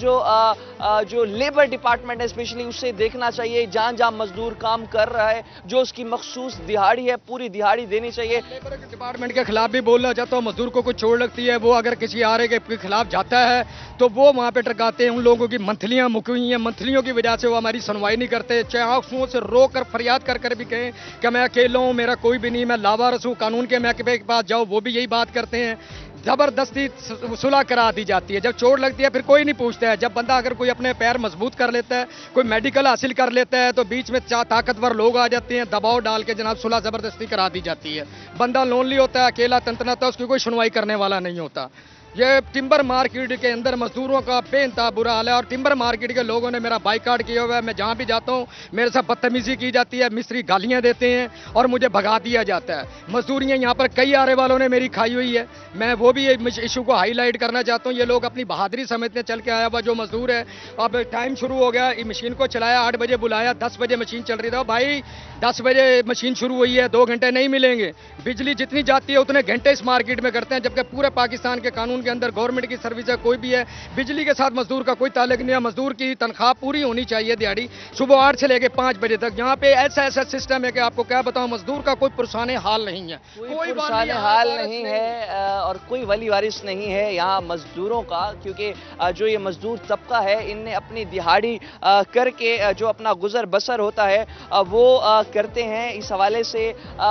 जो लेबर डिपार्टमेंट है स्पेशली, उससे देखना चाहिए जहाँ मजदूर काम कर रहा है, जो उसकी मखसूस दिहाड़ी है पूरी दिहाड़ी देनी चाहिए। लेबर डिपार्टमेंट के खिलाफ भी बोलना चाहता हूँ। मजदूर को कुछ चोट लगती है, वो अगर किसी आरे के खिलाफ जाता है तो वो वहाँ पे टरकाते हैं। उन लोगों की मंथलियाँ मुकी हुई हैं, मंथलियों की वजह से वो हमारी सुनवाई नहीं करते। चाहे आंखों से रो कर फरियाद कर भी कहें कि मैं अकेला हूँ, मेरा कोई भी नहीं, मैं लावारिस हूँ, कानून के महकमे के पास जाओ, वो भी यही बात करते हैं। जबरदस्ती सुलह करा दी जाती है। जब चोट लगती है फिर कोई नहीं पूछता है। जब बंदा अगर कोई अपने पैर मजबूत कर लेता है, कोई मेडिकल हासिल कर लेता है, तो बीच में ताकतवर लोग आ जाते हैं, दबाव डाल के जनाब सुलह जबरदस्ती करा दी जाती है। बंदा लोनली होता है, अकेला तंतना होता है, उसकी कोई सुनवाई करने वाला नहीं होता। ये टिम्बर मार्केट के अंदर मजदूरों का बेइंतहा बुरा हाल है और टिम्बर मार्केट के लोगों ने मेरा बाइकाट किया हुआ है। मैं जहाँ भी जाता हूँ मेरे साथ बदतमीजी की जाती है, मिस्त्री गालियाँ देते हैं और मुझे भगा दिया जाता है। मजदूरियाँ यहाँ पर कई आरे वालों ने मेरी खाई हुई है। मैं वो भी इशू को हाईलाइट करना चाहता हूँ। ये लोग अपनी बहादुरी समझते चल के आया हुआ जो मजदूर है। अब टाइम शुरू हो गया, मशीन को चलाया, 8 बजे बुलाया, 10 बजे मशीन चल रही था। भाई 10 बजे मशीन शुरू हुई है, 2 घंटे नहीं मिलेंगे। बिजली जितनी जाती है उतने घंटे इस मार्केट में करते हैं, जबकि पूरे पाकिस्तान के कानून के अंदर गवर्नमेंट की सर्विस है, कोई भी है, बिजली के साथ मजदूर का कोई ताल्लुक नहीं है। मजदूर की तनख्वाह पूरी होनी चाहिए दिहाड़ी, सुबह 8 से लेकर 5 बजे तक। यहाँ पे ऐसा सिस्टम है कि आपको क्या बताऊं, मजदूर का कोई पुरसाने हाल नहीं है, कोई पुरसाने हाल नहीं है और कोई वली वारिस नहीं है यहाँ मजदूरों का, क्योंकि जो ये मजदूर तबका है इनने अपनी दिहाड़ी करके जो अपना गुजर बसर होता है वो करते हैं। इस हवाले से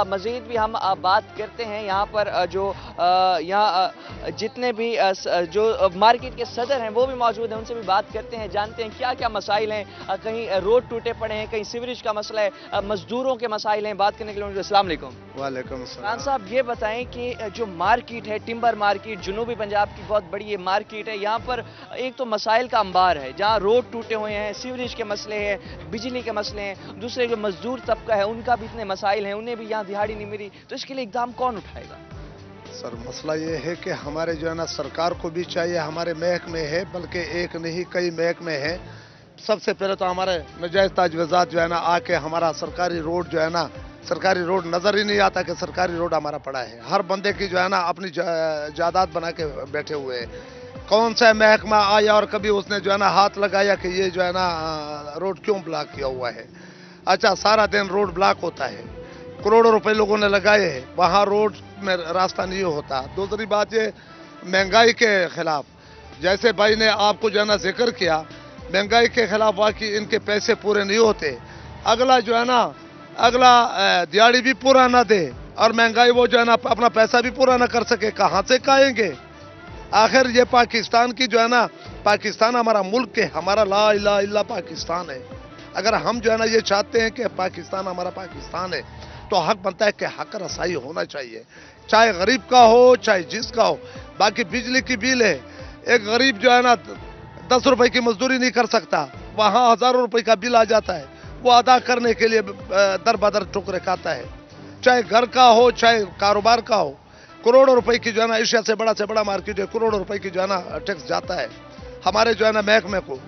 मज़ीद भी हम बात करते हैं यहाँ पर जो यहाँ जितने भी जो मार्केट के सदर हैं वो भी मौजूद हैं, उनसे भी बात करते हैं, जानते हैं क्या क्या मसाइल हैं। कहीं रोड टूटे पड़े हैं, कहीं सीवरेज का मसला है, मजदूरों के मसाइल हैं। बात करने के लिए अस्सलाम वालेकुम। वालेकुम खान साहब ये बताएं कि जो मार्केट है टिम्बर मार्केट, जुनूबी पंजाब की बहुत बड़ी ये मार्केट है, यहाँ पर एक तो मसाइल का अंबार है, जहाँ रोड टूटे हुए हैं, सीवरेज के मसले हैं, बिजली के मसले हैं, दूसरे जो मजदूर तबका है उनका भी इतने मसाइल हैं, उन्हें भी यहाँ दिहाड़ी नहीं मिली, तो इसके लिए इकदाम कौन उठाएगा? सर मसला ये है कि हमारे जो है ना सरकार को भी चाहिए, हमारे महकमे है, बल्कि एक नहीं कई महकमे है। सबसे पहले तो हमारे नजायज तजवीज़ात जो है ना आके हमारा सरकारी रोड जो है ना, सरकारी रोड नज़र ही नहीं आता कि सरकारी रोड हमारा पड़ा है। हर बंदे की जो है ना अपनी जायदाद बना के बैठे हुए हैं। कौन सा महकमा आया और कभी उसने जो है ना हाथ लगाया कि ये जो है ना रोड क्यों ब्लॉक किया हुआ है? अच्छा, सारा दिन रोड ब्लॉक होता है, करोड़ों रुपए लोगों ने लगाए हैं, वहाँ रोड में रास्ता नहीं होता। दूसरी बात ये महंगाई के खिलाफ, जैसे भाई ने आपको जो है ना जिक्र किया, महंगाई के खिलाफ वाकई इनके पैसे पूरे नहीं होते। अगला जो है ना अगला दिहाड़ी भी पूरा ना दे और महंगाई वो जो है ना अपना पैसा भी पूरा ना कर सके, कहाँ से खाएंगे? आखिर ये पाकिस्तान की जो है ना, पाकिस्तान हमारा मुल्क है, हमारा ला इलाहा इल्ला पाकिस्तान है। अगर हम जो है ना ये चाहते हैं कि पाकिस्तान हमारा पाकिस्तान है तो हक बनता है कि हक रसाई होना चाहिए, चाहे गरीब का हो चाहे जिसका हो। बाकी बिजली की बिल है, एक गरीब जो है ना 10 रुपए की मजदूरी नहीं कर सकता, वहाँ हजारों रुपए का बिल आ जाता है, वो अदा करने के लिए दर बदर ठुकरे खाता है। चाहे घर का हो चाहे कारोबार का हो, करोड़ों रुपए की जो है ना एशिया से बड़ा मार्केट है, करोड़ों रुपए की जो है ना टैक्स जाता है हमारे जो है ना महकमे को,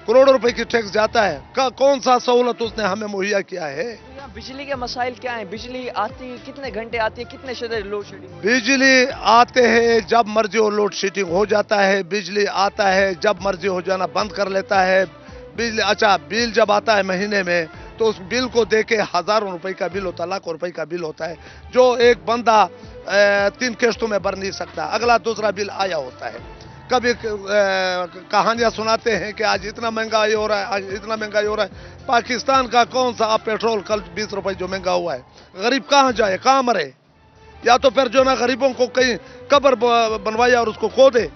करोड़ों रुपए की टैक्स जाता है। कौन सा सहूलत उसने हमें मुहैया किया है? बिजली के मसाइल क्या हैं? बिजली आती कितने घंटे आती है, कितने शदर लोड शेडिंग? बिजली आते हैं जब मर्जी हो, लोड शेडिंग हो जाता है। बिजली आता है जब मर्जी हो जाना बंद कर लेता है बिजली। अच्छा, बिल जब आता है महीने में तो उस बिल को देके हजारों रुपए का बिल होता है, लाखों रुपए का बिल होता है, जो एक बंदा 3 किस्तों में भर नहीं सकता। अगला दूसरा बिल आया होता है। कभी कहानियां सुनाते हैं कि आज इतना महंगाई हो रहा है, आज इतना महंगाई हो रहा है। पाकिस्तान का कौन सा आप पेट्रोल कल 20 रुपए जो महंगा हुआ है, गरीब कहाँ जाए, कहाँ मरे? या तो फिर जो ना गरीबों को कहीं कब्र बनवाए और उसको खो दे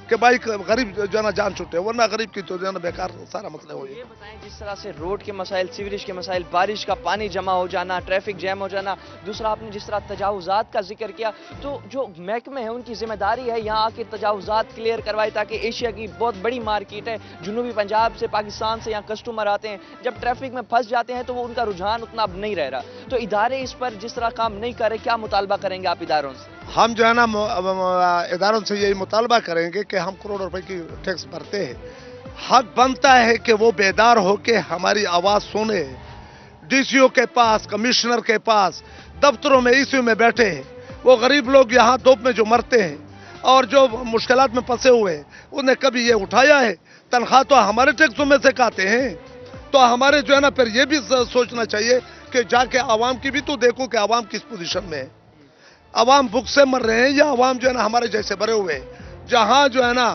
कि भाई गरीब जो ना जान छूटे, वरना गरीब की तो जो ना बेकार सारा मसला हो। ये बताएं जिस तरह से रोड के मसाइल, सीवरेज के मसाइल, बारिश का पानी जमा हो जाना, ट्रैफिक जैम हो जाना, दूसरा आपने जिस तरह तजावुजात का जिक्र किया, तो जो महकमे है उनकी जिम्मेदारी है यहाँ आके तजावुजात क्लियर करवाए, ताकि एशिया की बहुत बड़ी मार्केट है, जुनूबी पंजाब से पाकिस्तान से यहाँ कस्टमर आते हैं, जब ट्रैफिक में फंस जाते हैं तो वो उनका रुझान उतना अब नहीं रह रहा। तो इदारे इस पर जिस तरह काम नहीं कर रहे, क्या मुतालबा करेंगे आप इदारों से? हम जो है ना इदारों से यही मुतालबा करेंगे कि हम करोड़ों रुपए की टैक्स भरते हैं, हक बनता है कि वो बेदार हो के हमारी आवाज़ सुने। डीसीओ के पास, कमिश्नर के पास, दफ्तरों में इश्यू में बैठे हैं, वो गरीब लोग यहाँ धूप में जो मरते हैं और जो मुश्किलात में फंसे हुए हैं, उन्हें कभी ये उठाया है? तनख्वाह तो हमारे टैक्सों में से खाते हैं। तो हमारे जो है ना फिर ये भी सोचना चाहिए कि जाके आवाम की भी तो देखो कि आवाम किस पोजीशन में है। अवाम भूख से मर रहे हैं या अवाम जो है ना हमारे जैसे भरे हुए हैं, जहाँ जो है ना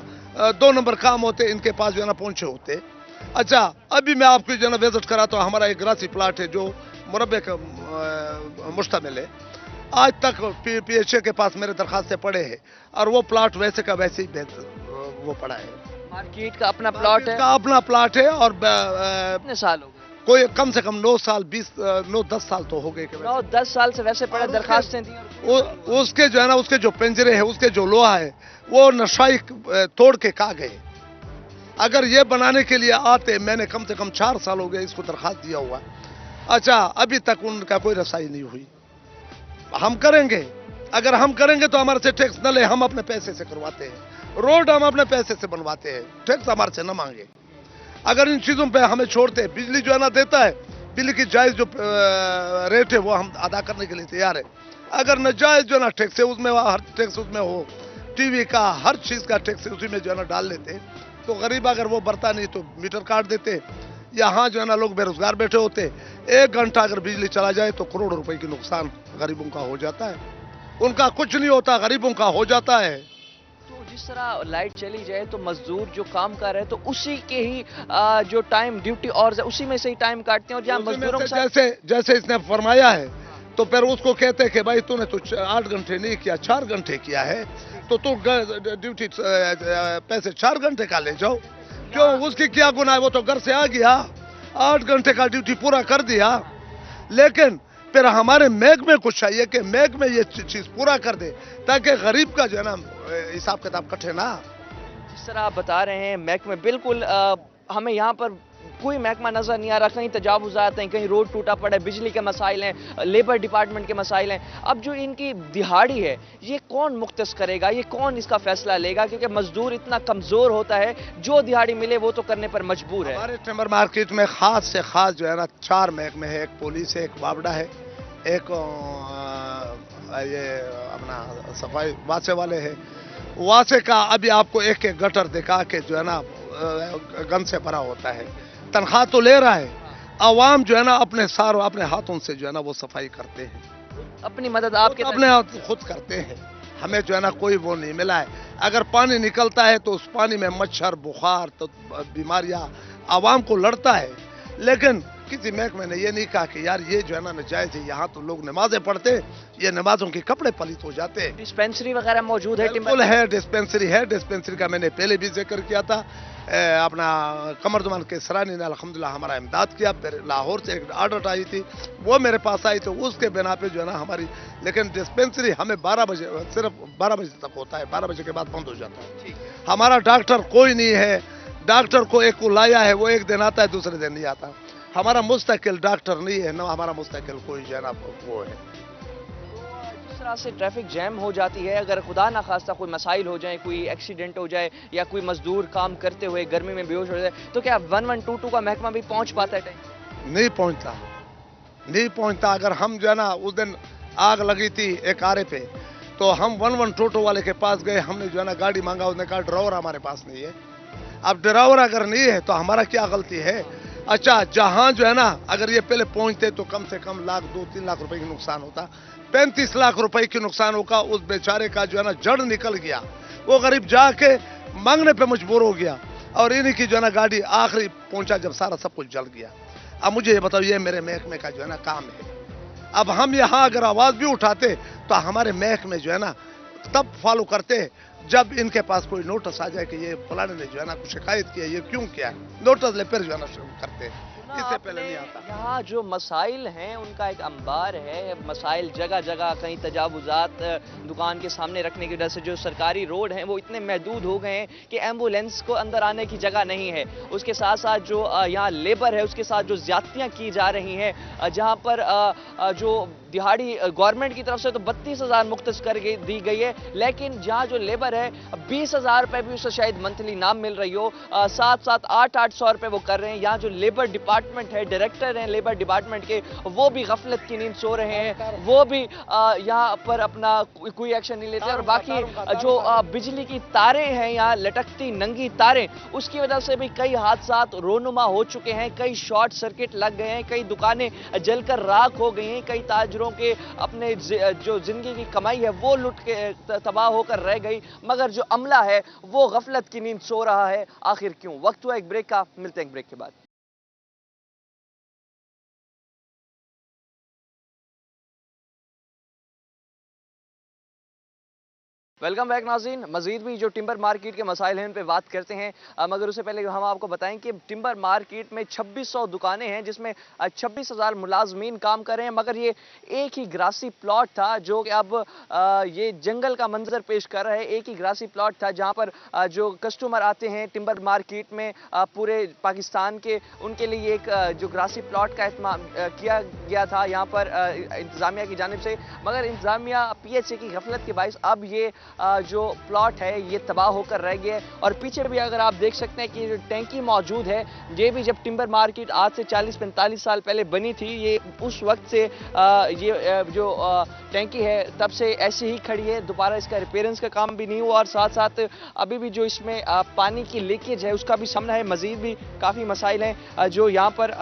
2 नंबर काम होते इनके पास जो है ना पहुंचे होते। अच्छा, अभी मैं आपको जो है ना विजिट करा तो हमारा एक ग्रासी प्लाट है जो मुरब्बे का मुश्तमिल है। आज तक PHA के पास मेरे दरखास्तें पड़े हैं और वो प्लाट वैसे का वैसे ही वो पड़ा है। मार्केट का अपना प्लाट है, का अपना प्लाट है और कितने साल हो गए? कोई कम से कम 9 साल 9-10 साल तो हो गए कि 9-10 साल से वैसे पड़े दरखास्तें दी उसके जो है ना उसके जो पिंजरे है उसके जो लोहा है वो नशाई तोड़ के खा गए। अगर ये बनाने के लिए आते, मैंने कम से कम 4 साल हो गए इसको दरखास्त दिया हुआ, अच्छा अभी तक उनका कोई रसाई नहीं हुई। हम करेंगे, अगर हम करेंगे तो हमारे से टैक्स न ले, हम अपने पैसे से करवाते हैं, रोड हम अपने पैसे से बनवाते हैं, टैक्स हमारे से न मांगे। अगर इन चीजों पे हमें छोड़ते, बिजली जो है ना देता है, बिजली की जायज जो रेट है वो हम अदा करने के लिए तैयार है। अगर नजायज जो है ना टैक्स है उसमें, हर टैक्स उसमें हो, टीवी का हर चीज का टैक्स उसी में जो है ना डाल लेते, तो गरीब अगर वो भरता नहीं तो मीटर काट देते। यहाँ जो है ना लोग बेरोजगार बैठे होते, 1 घंटा अगर बिजली चला जाए तो करोड़ों रुपए की नुकसान गरीबों का हो जाता है। उनका कुछ नहीं होता, गरीबों का हो जाता है। तो जिस तरह लाइट चली जाए तो मजदूर जो काम कर रहे हैं तो उसी के ही जो टाइम ड्यूटी और उसी में से ही टाइम काटते हैं, और जहाँ मजदूरों जैसे इसने फरमाया है तो फिर उसको कहते हैं कि भाई तूने तो 8 घंटे नहीं किया, 4 घंटे किया है, तो तू ड्यूटी पैसे 4 घंटे का ले जाओ। क्यों, उसकी क्या गुनाह है? वो तो घर से आ गया, 8 घंटे का ड्यूटी पूरा कर दिया। लेकिन फिर हमारे महकमे को चाहिए कि महकमे ये चीज पूरा कर दे ताकि गरीब का जो है ना हिसाब किताब कटे ना। जिस तरह आप बता रहे हैं महकमे, बिल्कुल हमें यहाँ पर कोई महकमा नजर नहीं आ रहा, कहीं तजावुज़ात हैं, कहीं रोड टूटा पड़ा है, बिजली के मसाइल हैं, लेबर डिपार्टमेंट के मसाइल हैं। अब जो इनकी दिहाड़ी है ये कौन मुख्तस करेगा, ये कौन इसका फैसला लेगा? क्योंकि मजदूर इतना कमजोर होता है, जो दिहाड़ी मिले वो तो करने पर मजबूर है। हमारे टिम्बर मार्केट में खास से खास जो है ना 4 महकमे है, एक पुलिस है, एक वापडा है, एक ये अपना सफाई वासे वाले है। वासे का अभी आपको एक एक गटर दिखा के जो है ना गन से भरा होता है, तनख्वाह तो ले रहा है, आवाम जो है ना अपने हाथों से जो है ना वो सफाई करते हैं, अपनी मदद आपके अपने हाथ खुद करते हैं। हमें जो है ना कोई वो नहीं मिला है। अगर पानी निकलता है तो उस पानी में मच्छर, बुखार, तो बीमारियां आवाम को लड़ता है। लेकिन किसी महकमे ने ये नहीं कहा कि यार ये जो है ना नाजायज है, यहाँ तो लोग नमाजें पढ़ते, ये नमाजों के कपड़े पलित हो जाते हैं। डिस्पेंसरी वगैरह मौजूद है? बिल्कुल है, डिस्पेंसरी है। डिस्पेंसरी का मैंने पहले भी जिक्र किया था। अपना कमरजुमान के सरानी ने अल्हम्दुलिल्लाह हमारा इमदाद किया। फिर लाहौर से एक आर्डर आई थी, वो मेरे पास आई, तो उसके बिना पे जो है ना हमारी, लेकिन डिस्पेंसरी हमें 12 बजे, सिर्फ 12 बजे तक होता है, 12 बजे के बाद बंद हो जाता है। हमारा डॉक्टर कोई नहीं है, डॉक्टर को एक को लाया है, वो एक दिन आता है, दूसरे दिन नहीं आता। हमारा मुस्तकिल डॉक्टर नहीं है ना, हमारा मुस्तकिल कोई जो है ना वो है। जिस तरह से ट्रैफिक जैम हो जाती है, अगर खुदा ना खास्ता कोई मसाइल हो जाए, कोई एक्सीडेंट हो जाए, या कोई मजदूर काम करते हुए गर्मी में बेहोश हो जाए, तो क्या 1122 का महकमा भी पहुंच पाता है टाइम? नहीं पहुंचता, नहीं पहुंचता। अगर हम जो है ना उस दिन आग लगी थी एक आरे पे, तो हम 1122 वाले के पास गए, हमने जो है ना गाड़ी मांगा, उसने कहा ड्राइवर हमारे पास नहीं है। अब ड्राइवर अगर नहीं है तो हमारा क्या गलती है? अच्छा, जहां जो है ना अगर ये पहले पहुंचते तो कम से कम 2-3 लाख रुपए की नुकसान होता, 35 लाख रुपए की नुकसान होगा। उस बेचारे का जो है ना जड़ निकल गया, वो गरीब जाके मांगने पे मजबूर हो गया, और इन्हीं की जो है ना गाड़ी आखिरी पहुंचा जब सारा सब कुछ जल गया। अब मुझे ये बताओ, ये मेरे महकमे का जो है ना काम है। अब हम यहाँ अगर आवाज भी उठाते तो हमारे महकमे जो है ना तब फॉलो करते जब इनके पास कोई नोटिस आ जाए कि ये फलाने ने जो है ना शिकायत की है, ये क्यों किया है, नोटिस ले फिर जो है ना शुरू करते हैं, इससे पहले नहीं आता। यहाँ जो मसाइल हैं उनका एक अंबार है, मसाइल जगह जगह, कहीं तजावुजात दुकान के सामने रखने की वजह से जो सरकारी रोड हैं वो इतने महदूद हो गए हैं कि एम्बुलेंस को अंदर आने की जगह नहीं है। उसके साथ साथ जो यहाँ लेबर है उसके साथ जो ज्यादतियाँ की जा रही हैं, जहाँ पर जो दिहाड़ी गवर्नमेंट की तरफ से तो 32,000 मुख्तस कर दी गई है, लेकिन जहाँ जो लेबर है 20,000 रुपये भी उसे शायद मंथली ना मिल रही हो, 700 800 रुपये वो कर रहे हैं। यहाँ जो लेबर डिपार्टमेंट है, डायरेक्टर हैं लेबर डिपार्टमेंट के, वो भी गफलत की नींद सो रहे हैं, वो भी यहाँ पर अपना कोई एक्शन नहीं लेते। और बाकी जो बिजली की तारें हैं यहाँ लटकती नंगी तारें, उसकी वजह से भी कई हादसा रोनुमा हो चुके हैं, कई शॉर्ट सर्किट लग गए हैं, कई दुकानें जलकर राख हो गई हैं, कई ताजरों के अपने जो जिंदगी की कमाई है वो लुट के तबाह होकर रह गई, मगर जो अमला है वो गफलत की नींद सो रहा है। आखिर क्यों? वक्त हुआ एक ब्रेक का, मिलते हैं एक ब्रेक के बाद। वेलकम बैक नाज़रीन। मजीद भी जो टिम्बर मार्केट के मसाइल हैं उन पर बात करते हैं, मगर उससे पहले हम आपको बताएं कि टिम्बर मार्केट में 2600 दुकानें हैं जिसमें 26,000 मुलाजमीन काम कर रहे हैं, मगर ये एक ही ग्रासी प्लॉट था जो कि अब ये जंगल का मंजर पेश कर रहा है। एक ही ग्रासी प्लॉट था जहां पर जो कस्टमर आते हैं टिम्बर मार्केट में पूरे पाकिस्तान के, उनके लिए एक जो ग्रासी प्लॉट का एहतमाम किया गया था यहाँ पर इंतज़ामिया की जानिब से, मगर इंतज़ामिया PHA की गफलत के बाइस अब ये जो प्लॉट है ये तबाह होकर रह गया। और पीछे भी अगर आप देख सकते हैं कि जो टैंकी मौजूद है, ये भी जब टिम्बर मार्केट आज से 40-45 साल पहले बनी थी, ये उस वक्त से ये जो टैंकी है तब से ऐसे ही खड़ी है, दोबारा इसका रिपेयरेंस का काम भी नहीं हुआ, और साथ साथ अभी भी जो इसमें पानी की लीकेज है उसका भी सामना है। मजीद भी काफ़ी मसाइल हैं जो यहाँ पर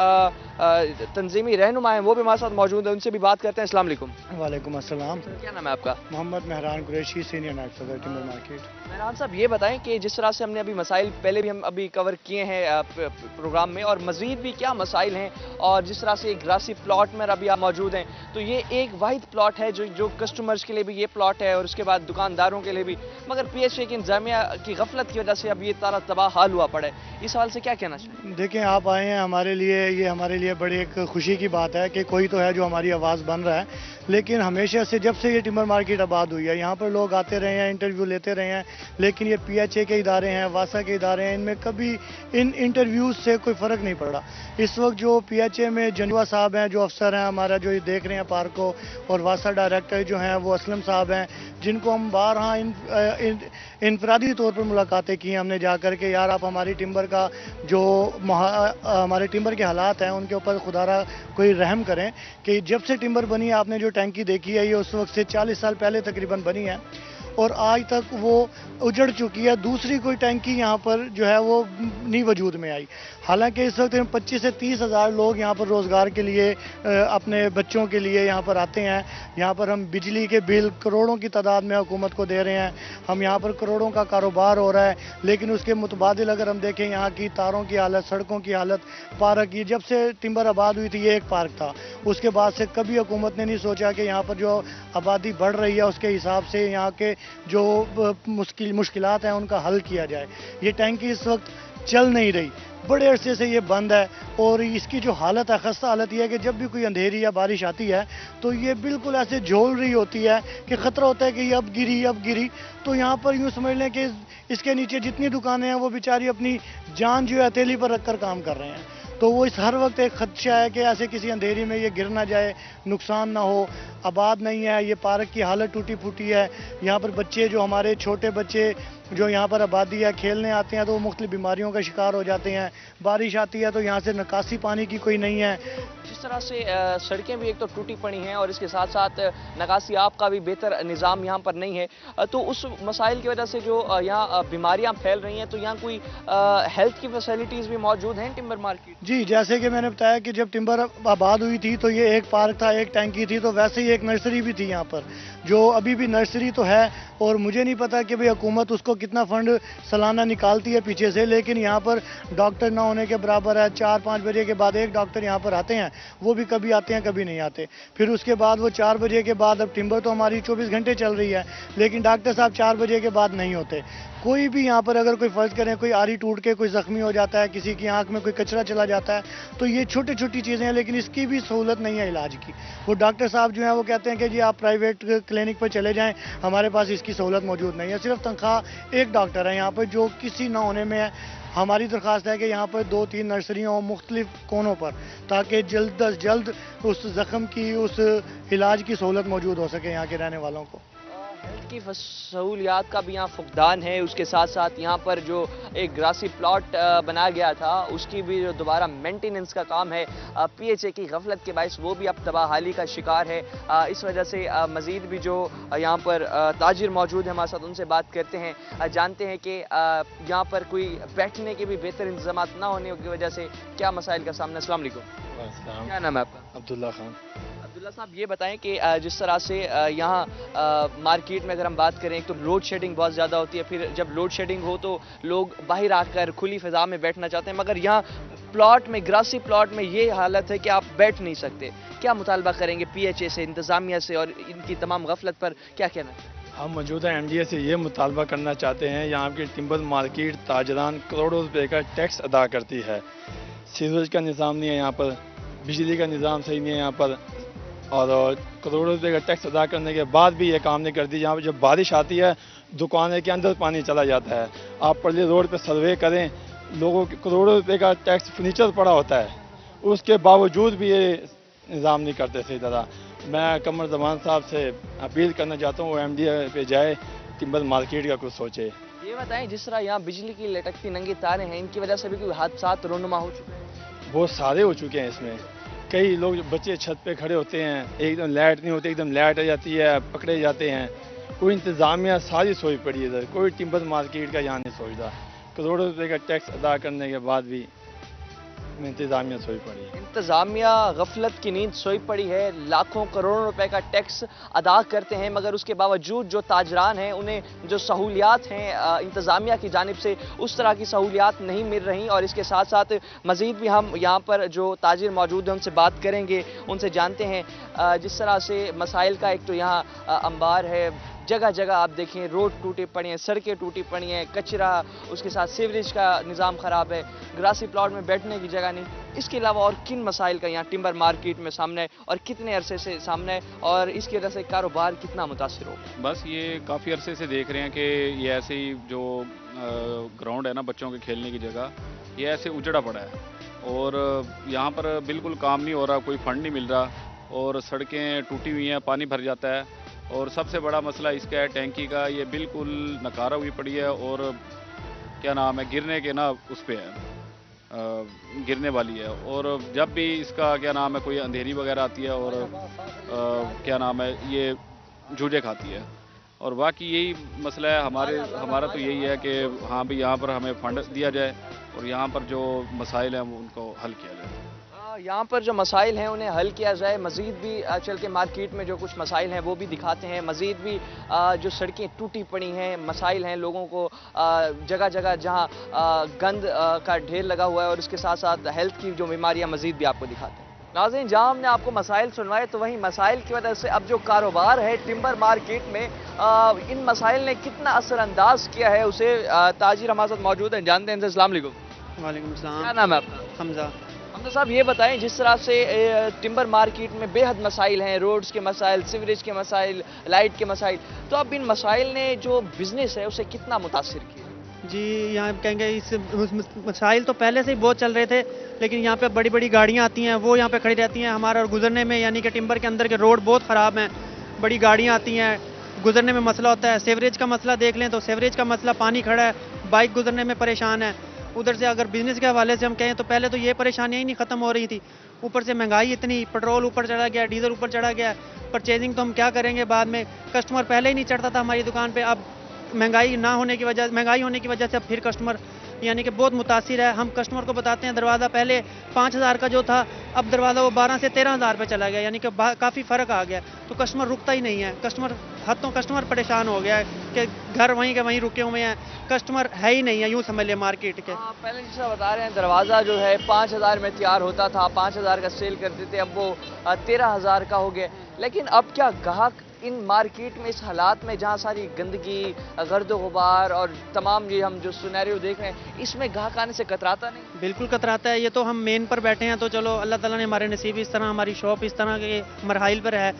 तंजीमी रहनुमा हैं वो भी हमारे साथ मौजूद है, उनसे भी बात करते हैं। अस्सलाम वालेकुम। वालेकुम अस्सलाम। क्या नाम है आपका? मोहम्मद मेहरान कुरैशी, सीनियर नायब सदर टिम्बर मार्केट। मेहरान साहब ये बताएं कि जिस तरह से हमने अभी मसाइल पहले भी हम अभी कवर किए हैं प्रोग्राम में, और मजीद भी क्या मसाइल हैं, और जिस तरह से ग्रासी प्लॉट में अभी आप मौजूद हैं, तो ये एक वाहिद प्लॉट है जो कस्टमर्स के लिए भी ये प्लॉट है और उसके बाद दुकानदारों के लिए भी, मगर PHA की इंतजामिया की गफलत की वजह से अब ये तारा तबाह हाल हुआ पड़ा है। इस हाल से क्या कहना चाहिए? देखें, आप आए हैं हमारे लिए, ये हमारे लिए बड़ी एक खुशी की बात है कि कोई तो है जो हमारी आवाज़ बन रहा है। लेकिन हमेशा से जब से ये टिम्बर मार्केट आबाद हुई है, यहाँ पर लोग आते रहे हैं, इंटरव्यू लेते रहे हैं, लेकिन ये PHA के इदारे हैं, वासा के इदारे हैं, इनमें कभी इन इंटरव्यूज़ से कोई फ़र्क नहीं पड़ा। इस वक्त जो PHA में जनवा साहब हैं, जो अफसर हैं हमारा, जो ये देख रहे हैं पार्क को, और वासा डायरेक्टर जो हैं वो असलम साहब हैं, जिनको हम बारहा इनफरादी तौर पर मुलाकातें की हमने जाकर के, यार आप हमारी टिम्बर का जो हमारे टिम्बर के हालात हैं उनके ऊपर खुदारा कोई रहम करें कि जब से टिम्बर बनी आपने जो टैंकी देखी है ये उस वक्त से 40 साल पहले तकरीबन बनी है और आज तक वो उजड़ चुकी है। दूसरी कोई टैंकी यहाँ पर जो है वो नहीं वजूद में आई। हालांकि इस वक्त 25 से 30 हज़ार लोग यहाँ पर रोज़गार के लिए अपने बच्चों के लिए यहाँ पर आते हैं। यहाँ पर हम बिजली के बिल करोड़ों की तादाद में हुकूमत को दे रहे हैं, हम यहाँ पर करोड़ों का कारोबार हो रहा है। लेकिन उसके मुतबादिल अगर हम देखें यहाँ की तारों की हालत, सड़कों की हालत, पार्क की, जब से टिम्बर आबाद हुई थी ये एक पार्क था, उसके बाद से कभी हुकूमत ने नहीं सोचा कि यहाँ पर जो आबादी बढ़ रही है उसके हिसाब से यहाँ के जो मुश्किलात हैं उनका हल किया जाए। ये टैंकी इस वक्त चल नहीं रही, बड़े अरसे से ये बंद है, और इसकी जो हालत है, खस्ता हालत ये है कि जब भी कोई अंधेरी या बारिश आती है तो ये बिल्कुल ऐसे झोल रही होती है कि ख़तरा होता है कि ये अब गिरी। तो यहाँ पर यूँ समझ लें कि इसके नीचे जितनी दुकानें हैं वो बेचारी अपनी जान जो है हथेली पर रख कर काम कर रहे हैं। तो वो इस हर वक्त एक खदशा है कि ऐसे किसी अंधेरी में ये गिर ना जाए, नुकसान ना हो। आबाद नहीं है, ये पार्क की हालत टूटी फूटी है। यहाँ पर बच्चे जो हमारे छोटे बच्चे जो यहाँ पर आबादी है खेलने आते हैं तो वो मुख्तलिफ बीमारियों का शिकार हो जाते हैं। बारिश आती है तो यहाँ से निकासी पानी की कोई नहीं है। जिस तरह से सड़कें भी एक तो टूटी पड़ी हैं और इसके साथ साथ निकासी आब का भी बेहतर निज़ाम यहाँ पर नहीं है, तो उस मसाइल की वजह से जो यहाँ बीमारियाँ फैल रही हैं, तो यहाँ कोई हेल्थ की फैसिलिटीज़ भी मौजूद हैं टिम्बर मार्केट? जी, जैसे कि मैंने बताया कि जब टिम्बर आबाद हुई थी तो ये एक पार्क था, एक टैंकी थी, तो वैसे ही एक नर्सरी भी थी यहाँ पर, जो अभी भी नर्सरी तो है। और मुझे नहीं पता कि भाई हुकूमत उसको कितना फ़ंड सालाना निकालती है पीछे से, लेकिन यहाँ पर डॉक्टर ना होने के बराबर है। 4-5 बजे के बाद एक डॉक्टर यहाँ पर आते हैं, वो भी कभी आते हैं कभी नहीं आते। फिर उसके बाद वो 4 बजे के बाद, अब टिम्बर तो हमारी 24 घंटे चल रही है, लेकिन डॉक्टर साहब 4 बजे के बाद नहीं होते। कोई भी यहाँ पर अगर कोई फ़र्ज़ करें कोई आरी टूट के कोई ज़ख्मी हो जाता है, किसी की आंख में कोई कचरा चला जाता है, तो ये छोटी छोटी चीज़ें हैं, लेकिन इसकी भी सहूलत नहीं है इलाज की। वो डॉक्टर साहब जो हैं वो कहते हैं कि जी आप प्राइवेट क्लिनिक पर चले जाएं, हमारे पास इसकी सहूलत मौजूद नहीं है। सिर्फ तनख्वाह एक डॉक्टर है यहाँ पर जो किसी ना होने में है। हमारी दरख्वास्त है कि यहाँ पर 2-3 नर्सरियों हों मुख्तलिफ कोनों पर, ताकि जल्द अज जल्द उस ज़ख्म की, उस इलाज की सहूलत मौजूद हो सके यहाँ के रहने वालों को। हेल्थ की सहूलियात का भी यहाँ फुकदान है। उसके साथ साथ यहाँ पर जो एक ग्रासी प्लॉट बनाया गया था उसकी भी जो दोबारा मेंटेनेंस का काम है, PHA की गफलत के बायस वो भी अब तबाहाली का शिकार है। इस वजह से मज़ीद भी जो यहाँ पर ताजिर मौजूद है हमारे साथ, उनसे बात करते हैं, जानते हैं कि यहाँ पर कोई बैठने के भी बेहतर इंतजाम ना होने की वजह से क्या मसाइल का सामना। अस्सलाम वालेकुम, क्या नाम है आपका? अब्दुल्ला खान। अब्दुल्ला साहब ये बताएं कि जिस तरह से यहाँ मार्केट में अगर हम बात करें तो लोड शेडिंग बहुत ज़्यादा होती है, फिर जब लोड शेडिंग हो तो लोग बाहर आकर खुली फ़िज़ा में बैठना चाहते हैं, मगर यहाँ प्लॉट में, ग्रासी प्लॉट में ये हालत है कि आप बैठ नहीं सकते। क्या मुतालबा करेंगे PHA से, इंतज़ामिया से, और इनकी तमाम गफलत पर क्या कहना है? हम मौजूदा एमडीए से ये मुतालबा करना चाहते हैं, यहाँ की टिम्बर मार्केट ताजरान करोड़ों रुपए का टैक्स अदा करती है। सीवरेज का निज़ाम नहीं है यहाँ पर, बिजली का निज़ाम सही नहीं है यहाँ पर, और करोड़ों रुपए का टैक्स अदा करने के बाद भी ये काम नहीं करती। यहाँ पर जब बारिश आती है दुकानें के अंदर पानी चला जाता है। आप पल्ली रोड पर सर्वे करें, लोगों के करोड़ों रुपए का टैक्स फर्नीचर पड़ा होता है, उसके बावजूद भी ये निज़ाम नहीं करते सही तरह। मैं कमर जमान साहब से अपील करना चाहता हूँ वो एमडीए पे जाए, टिम्बर मार्केट का कुछ सोचे। ये बताएं, जिस तरह यहाँ बिजली की लटकती नंगी तारें हैं, इनकी वजह से भी कोई हादसात रोनुमा हो चुके हैं? बहुत सारे हो चुके हैं इसमें। कई लोग बच्चे छत पे खड़े होते हैं, एकदम लाइट नहीं होती, एकदम लाइट आ जाती है, पकड़े जाते हैं। कोई इंतज़ामिया सारी सोच पड़ी है इधर, कोई टिम्बर मार्केट का यहाँ नहीं सोचता। करोड़ों रुपए का टैक्स अदा करने के बाद भी इंतज़ामिया सोई पड़ी है। इंतज़ामिया गफलत की नींद सोई पड़ी है। लाखों करोड़ों रुपए का टैक्स अदा करते हैं, मगर उसके बावजूद जो ताजरान हैं उन्हें जो सहूलियात हैं इंतज़ामिया की जानिब से उस तरह की सहूलियात नहीं मिल रही। और इसके साथ साथ मज़ीद भी हम यहाँ पर जो ताजिर मौजूद हैं उनसे बात करेंगे, उनसे जानते हैं जिस तरह से मसाइल का एक तो यहाँ अंबार है, जगह जगह आप देखें रोड टूटे पड़े हैं, सड़कें टूटी पड़ी हैं, कचरा, उसके साथ सीवरेज का निज़ाम ख़राब है, ग्रासी प्लॉट में बैठने की जगह नहीं। इसके अलावा और किन मसाइल का यहाँ टिम्बर मार्केट में सामने है और कितने अरसे से सामने है और इसकी वजह से कारोबार कितना मुतासिर हो? बस ये काफ़ी अरसे से देख रहे हैं कि ये ऐसे ही जो ग्राउंड है ना बच्चों के खेलने की जगह, ये ऐसे उजड़ा पड़ा है और यहाँ पर बिल्कुल काम नहीं हो रहा, कोई फंड नहीं मिल रहा और सड़कें टूटी हुई हैं, पानी भर जाता है। और सबसे बड़ा मसला इसका है टैंकी का, ये बिल्कुल नकारा हुई पड़ी है और क्या नाम है गिरने के ना उस पर है, गिरने वाली है। और जब भी इसका क्या नाम है कोई अंधेरी वगैरह आती है और क्या नाम है ये जूझे खाती है। और बाकी यही मसला है हमारा तो यही है कि हाँ भी यहाँ पर हमें फंड दिया जाए और यहाँ पर जो मसाइल हैं उनको हल किया जाए। यहाँ पर जो मसाइल हैं उन्हें हल किया जाए। मज़ीद भी चल के मार्केट में जो कुछ मसाइल हैं वो भी दिखाते हैं। मज़ीद भी जो सड़कें टूटी पड़ी हैं, मसाइल हैं, लोगों को जगह जगह जहाँ गंद का ढेर लगा हुआ है और उसके साथ साथ हेल्थ की जो बीमारियाँ मज़ीद भी आपको दिखाते हैं। नाज़रीन, जहाँ हमने आपको मसाइल सुनवाए तो वहीं मसाइल की वजह से अब जो कारोबार है टिम्बर मार्केट में इन मसाइल ने कितना असरअंदाज किया है उसे ताजिर हमारे साथ मौजूद हैं, जानते हैं इनसे। अस्सलाम वालेकुम। वालेकुम सलाम। क्या नाम है आपका? हमजा। हमजा साहब, ये बताएं, जिस तरह से टिम्बर मार्केट में बेहद मसाइल हैं, रोड्स के मसाइल, सीवरेज के मसाइल, लाइट के मसाइल, तो अब इन मसाइल ने जो बिजनेस है उसे कितना मुतासिर किया? जी, यहाँ कहेंगे इस मसाइल तो पहले से ही बहुत चल रहे थे, लेकिन यहाँ पे बड़ी बड़ी गाड़ियाँ आती हैं, वो यहाँ पे खड़ी रहती हैं हमारा गुजरने में, यानी कि टिम्बर के अंदर के रोड बहुत ख़राब हैं, बड़ी गाड़ियाँ आती हैं, गुजरने में मसला होता है। सीवरेज का मसला देख लें तो सीवरेज का मसला, पानी खड़ा है, बाइक गुजरने में परेशान है। उधर से अगर बिजनेस के हवाले से हम कहें तो पहले तो ये परेशानियाँ ही नहीं ख़त्म हो रही थी, ऊपर से महंगाई इतनी, पेट्रोल ऊपर चढ़ा गया, डीजल ऊपर चढ़ा गया, परचेजिंग तो हम क्या करेंगे बाद में, कस्टमर पहले ही नहीं चढ़ता था हमारी दुकान पे, अब महंगाई होने की वजह से अब फिर कस्टमर यानी कि बहुत मुतासिर है। हम कस्टमर को बताते हैं दरवाज़ा पहले 5,000 का जो था अब दरवाज़ा वो 12 से 13,000 पे चला गया, यानी कि काफ़ी फ़र्क आ गया। तो कस्टमर रुकता ही नहीं है, कस्टमर परेशान हो गया है कि घर वहीं के वहीं रुके हुए हैं, कस्टमर है ही नहीं है, यूँ समझ लिया मार्केट के। पहले जैसा बता रहे हैं दरवाज़ा जो है 5,000 में तैयार होता था, 5,000 का सेल करते थे, अब वो 13,000 का हो गया। लेकिन अब क्या ग्राहक इन मार्केट में इस हालात में जहाँ सारी गंदगी, गर्द गुबार और तमाम ये हम जो सिनेरियो देख रहे हैं इसमें ग्राहक आने से कतराता नहीं? बिल्कुल कतराता है। ये तो हम मेन पर बैठे हैं तो चलो अल्लाह ताला ने हमारे नसीब इस तरह, हमारी शॉप इस तरह के मरहाइल पर है।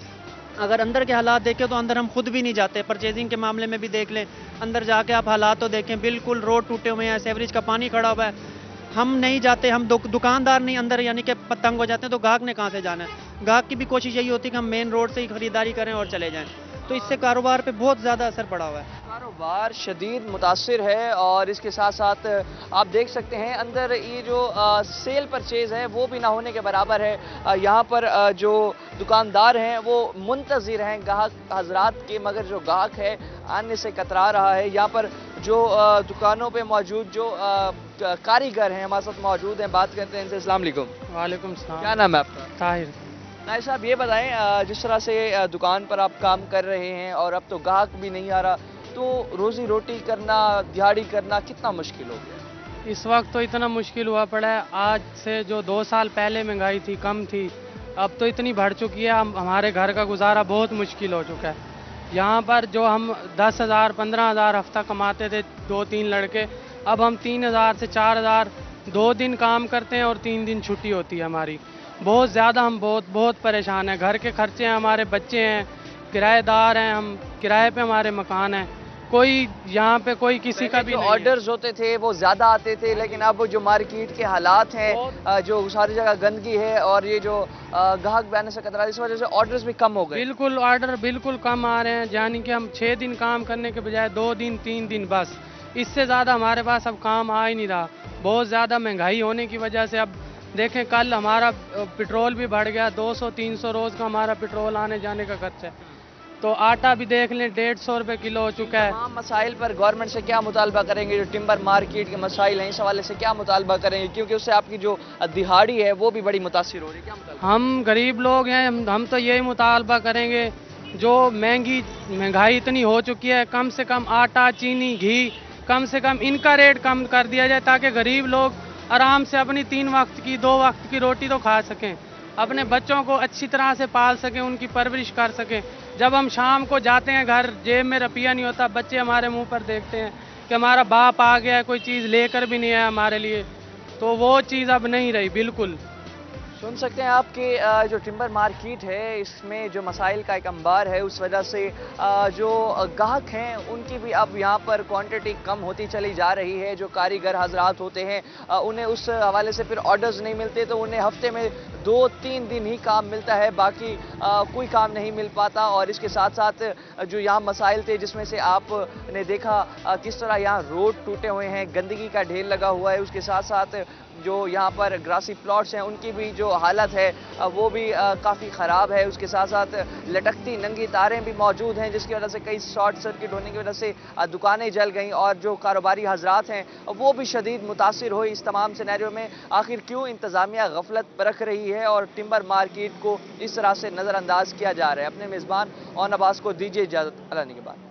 अगर अंदर के हालात देखें तो अंदर हम खुद भी नहीं जाते, परचेजिंग के मामले में भी देख लें, अंदर जाके आप हालात तो देखें, बिल्कुल रोड टूटे हुए हैं, सीवरेज का पानी खड़ा हुआ है, हम नहीं जाते, हम दुकानदार नहीं अंदर यानी कि तंग हो जाते हैं, तो ग्राहक ने कहाँ से जाना है? ग्राहक की भी कोशिश यही होती है कि हम मेन रोड से ही खरीदारी करें और चले जाएं, तो इससे कारोबार पे बहुत ज़्यादा असर पड़ा हुआ है। कारोबार शदीद मुतासिर है और इसके साथ साथ आप देख सकते हैं अंदर ये जो सेल परचेज है वो भी ना होने के बराबर है। यहाँ पर जो दुकानदार हैं वो मुंतज़िर हैं ग्राहक हजरात के, मगर जो ग्राहक है आने से कतरा रहा है। यहाँ पर जो दुकानों पे मौजूद जो कारीगर हैं हमारे साथ मौजूद हैं, बात करते हैं इनसे। अस्सलाम वालेकुम। वालेकुम सलाम। क्या नाम है आपका? ताहिर। नाइर साहब, ये बताएं, जिस तरह से दुकान पर आप काम कर रहे हैं और अब तो ग्राहक भी नहीं आ रहा, तो रोज़ी रोटी करना, दिहाड़ी करना कितना मुश्किल हो गया? इस वक्त तो इतना मुश्किल हुआ पड़ा है, आज से जो 2 साल पहले महंगाई थी कम थी, अब तो इतनी बढ़ चुकी है, हमारे घर का गुजारा बहुत मुश्किल हो चुका है। यहाँ पर जो हम 10,000 15,000 हफ्ता कमाते थे 2-3 लड़के, अब हम 3,000 से 4,000 2 दिन काम करते हैं और 3 दिन छुट्टी होती है हमारी। बहुत ज़्यादा हम बहुत परेशान हैं। घर के खर्चे हैं, हमारे बच्चे हैं, किराएदार हैं, हम किराए पे हमारे मकान हैं, कोई यहाँ पे कोई किसी का भी जो नहीं है। ऑर्डर्स होते थे वो ज़्यादा आते थे, लेकिन अब जो मार्केट के हालात हैं, जो सारी जगह गंदगी है और ये जो ग्राहक भी आने से कतरा, इस वजह से ऑर्डर्स भी कम हो गए। बिल्कुल ऑर्डर बिल्कुल कम आ रहे हैं, यानी कि हम 6 दिन काम करने के बजाय 2 दिन 3 दिन बस, इससे ज़्यादा हमारे पास अब काम आ ही नहीं रहा। बहुत ज़्यादा महंगाई होने की वजह से अब देखें, कल हमारा पेट्रोल भी बढ़ गया, 200-300 रोज़ का हमारा पेट्रोल आने जाने का खर्चा है। तो आटा भी देख लें 150 रुपये किलो हो चुका है। तमाम मसाइल पर गवर्नमेंट से क्या मुतालबा करेंगे? जो टिम्बर मार्केट के मसाइल हैं, इस हवाले से क्या मुतालबा करेंगे? क्योंकि उससे आपकी जो दिहाड़ी है वो भी बड़ी मुतासिर हो रही है। क्या मुतालबा? हम गरीब लोग हैं, हम तो यही मुतालबा करेंगे, जो महंगाई इतनी हो चुकी है, कम से कम आटा, चीनी, घी, कम से कम इनका रेट कम कर दिया जाए, ताकि गरीब लोग आराम से अपनी 3 वक्त की 2 वक्त की रोटी तो खा सकें, अपने बच्चों को अच्छी तरह से पाल सकें, उनकी परवरिश कर सकें। जब हम शाम को जाते हैं घर, जेब में रुपया नहीं होता, बच्चे हमारे मुंह पर देखते हैं कि हमारा बाप आ गया, कोई चीज़ लेकर भी नहीं आया हमारे लिए, तो वो चीज़ अब नहीं रही बिल्कुल। सुन सकते हैं आपके जो टिम्बर मार्केट है, इसमें जो मसाइल का एक अंबार है, उस वजह से जो ग्राहक हैं उनकी भी अब यहाँ पर क्वांटिटी कम होती चली जा रही है। जो कारीगर हजरात होते हैं, उन्हें उस हवाले से फिर ऑर्डर्स नहीं मिलते, तो उन्हें हफ्ते में 2-3 दिन ही काम मिलता है, बाकी कोई काम नहीं मिल पाता। और इसके साथ साथ जो यहाँ मसाइल थे, जिसमें से आपने देखा किस तरह यहाँ रोड टूटे हुए हैं, गंदगी का ढेर लगा हुआ है, उसके साथ साथ जो यहाँ पर ग्रासी प्लॉट्स हैं उनकी भी जो हालत है वो भी काफ़ी ख़राब है। उसके साथ साथ लटकती नंगी तारें भी मौजूद हैं, जिसकी वजह से कई शॉर्ट सर्किट होने की वजह से दुकानें जल गईं और जो कारोबारी हजरात हैं वो भी शदीद मुतासिर हुई। इस तमाम सिनेरियो में आखिर क्यों इंतज़ामिया गफलत बरत रही है और टिम्बर मार्केट को इस तरह से नज़रअंदाज किया जा रहा है? अपने मेज़बान और अब्बास को दीजिए इजाज़त। अल्लाह के बाद।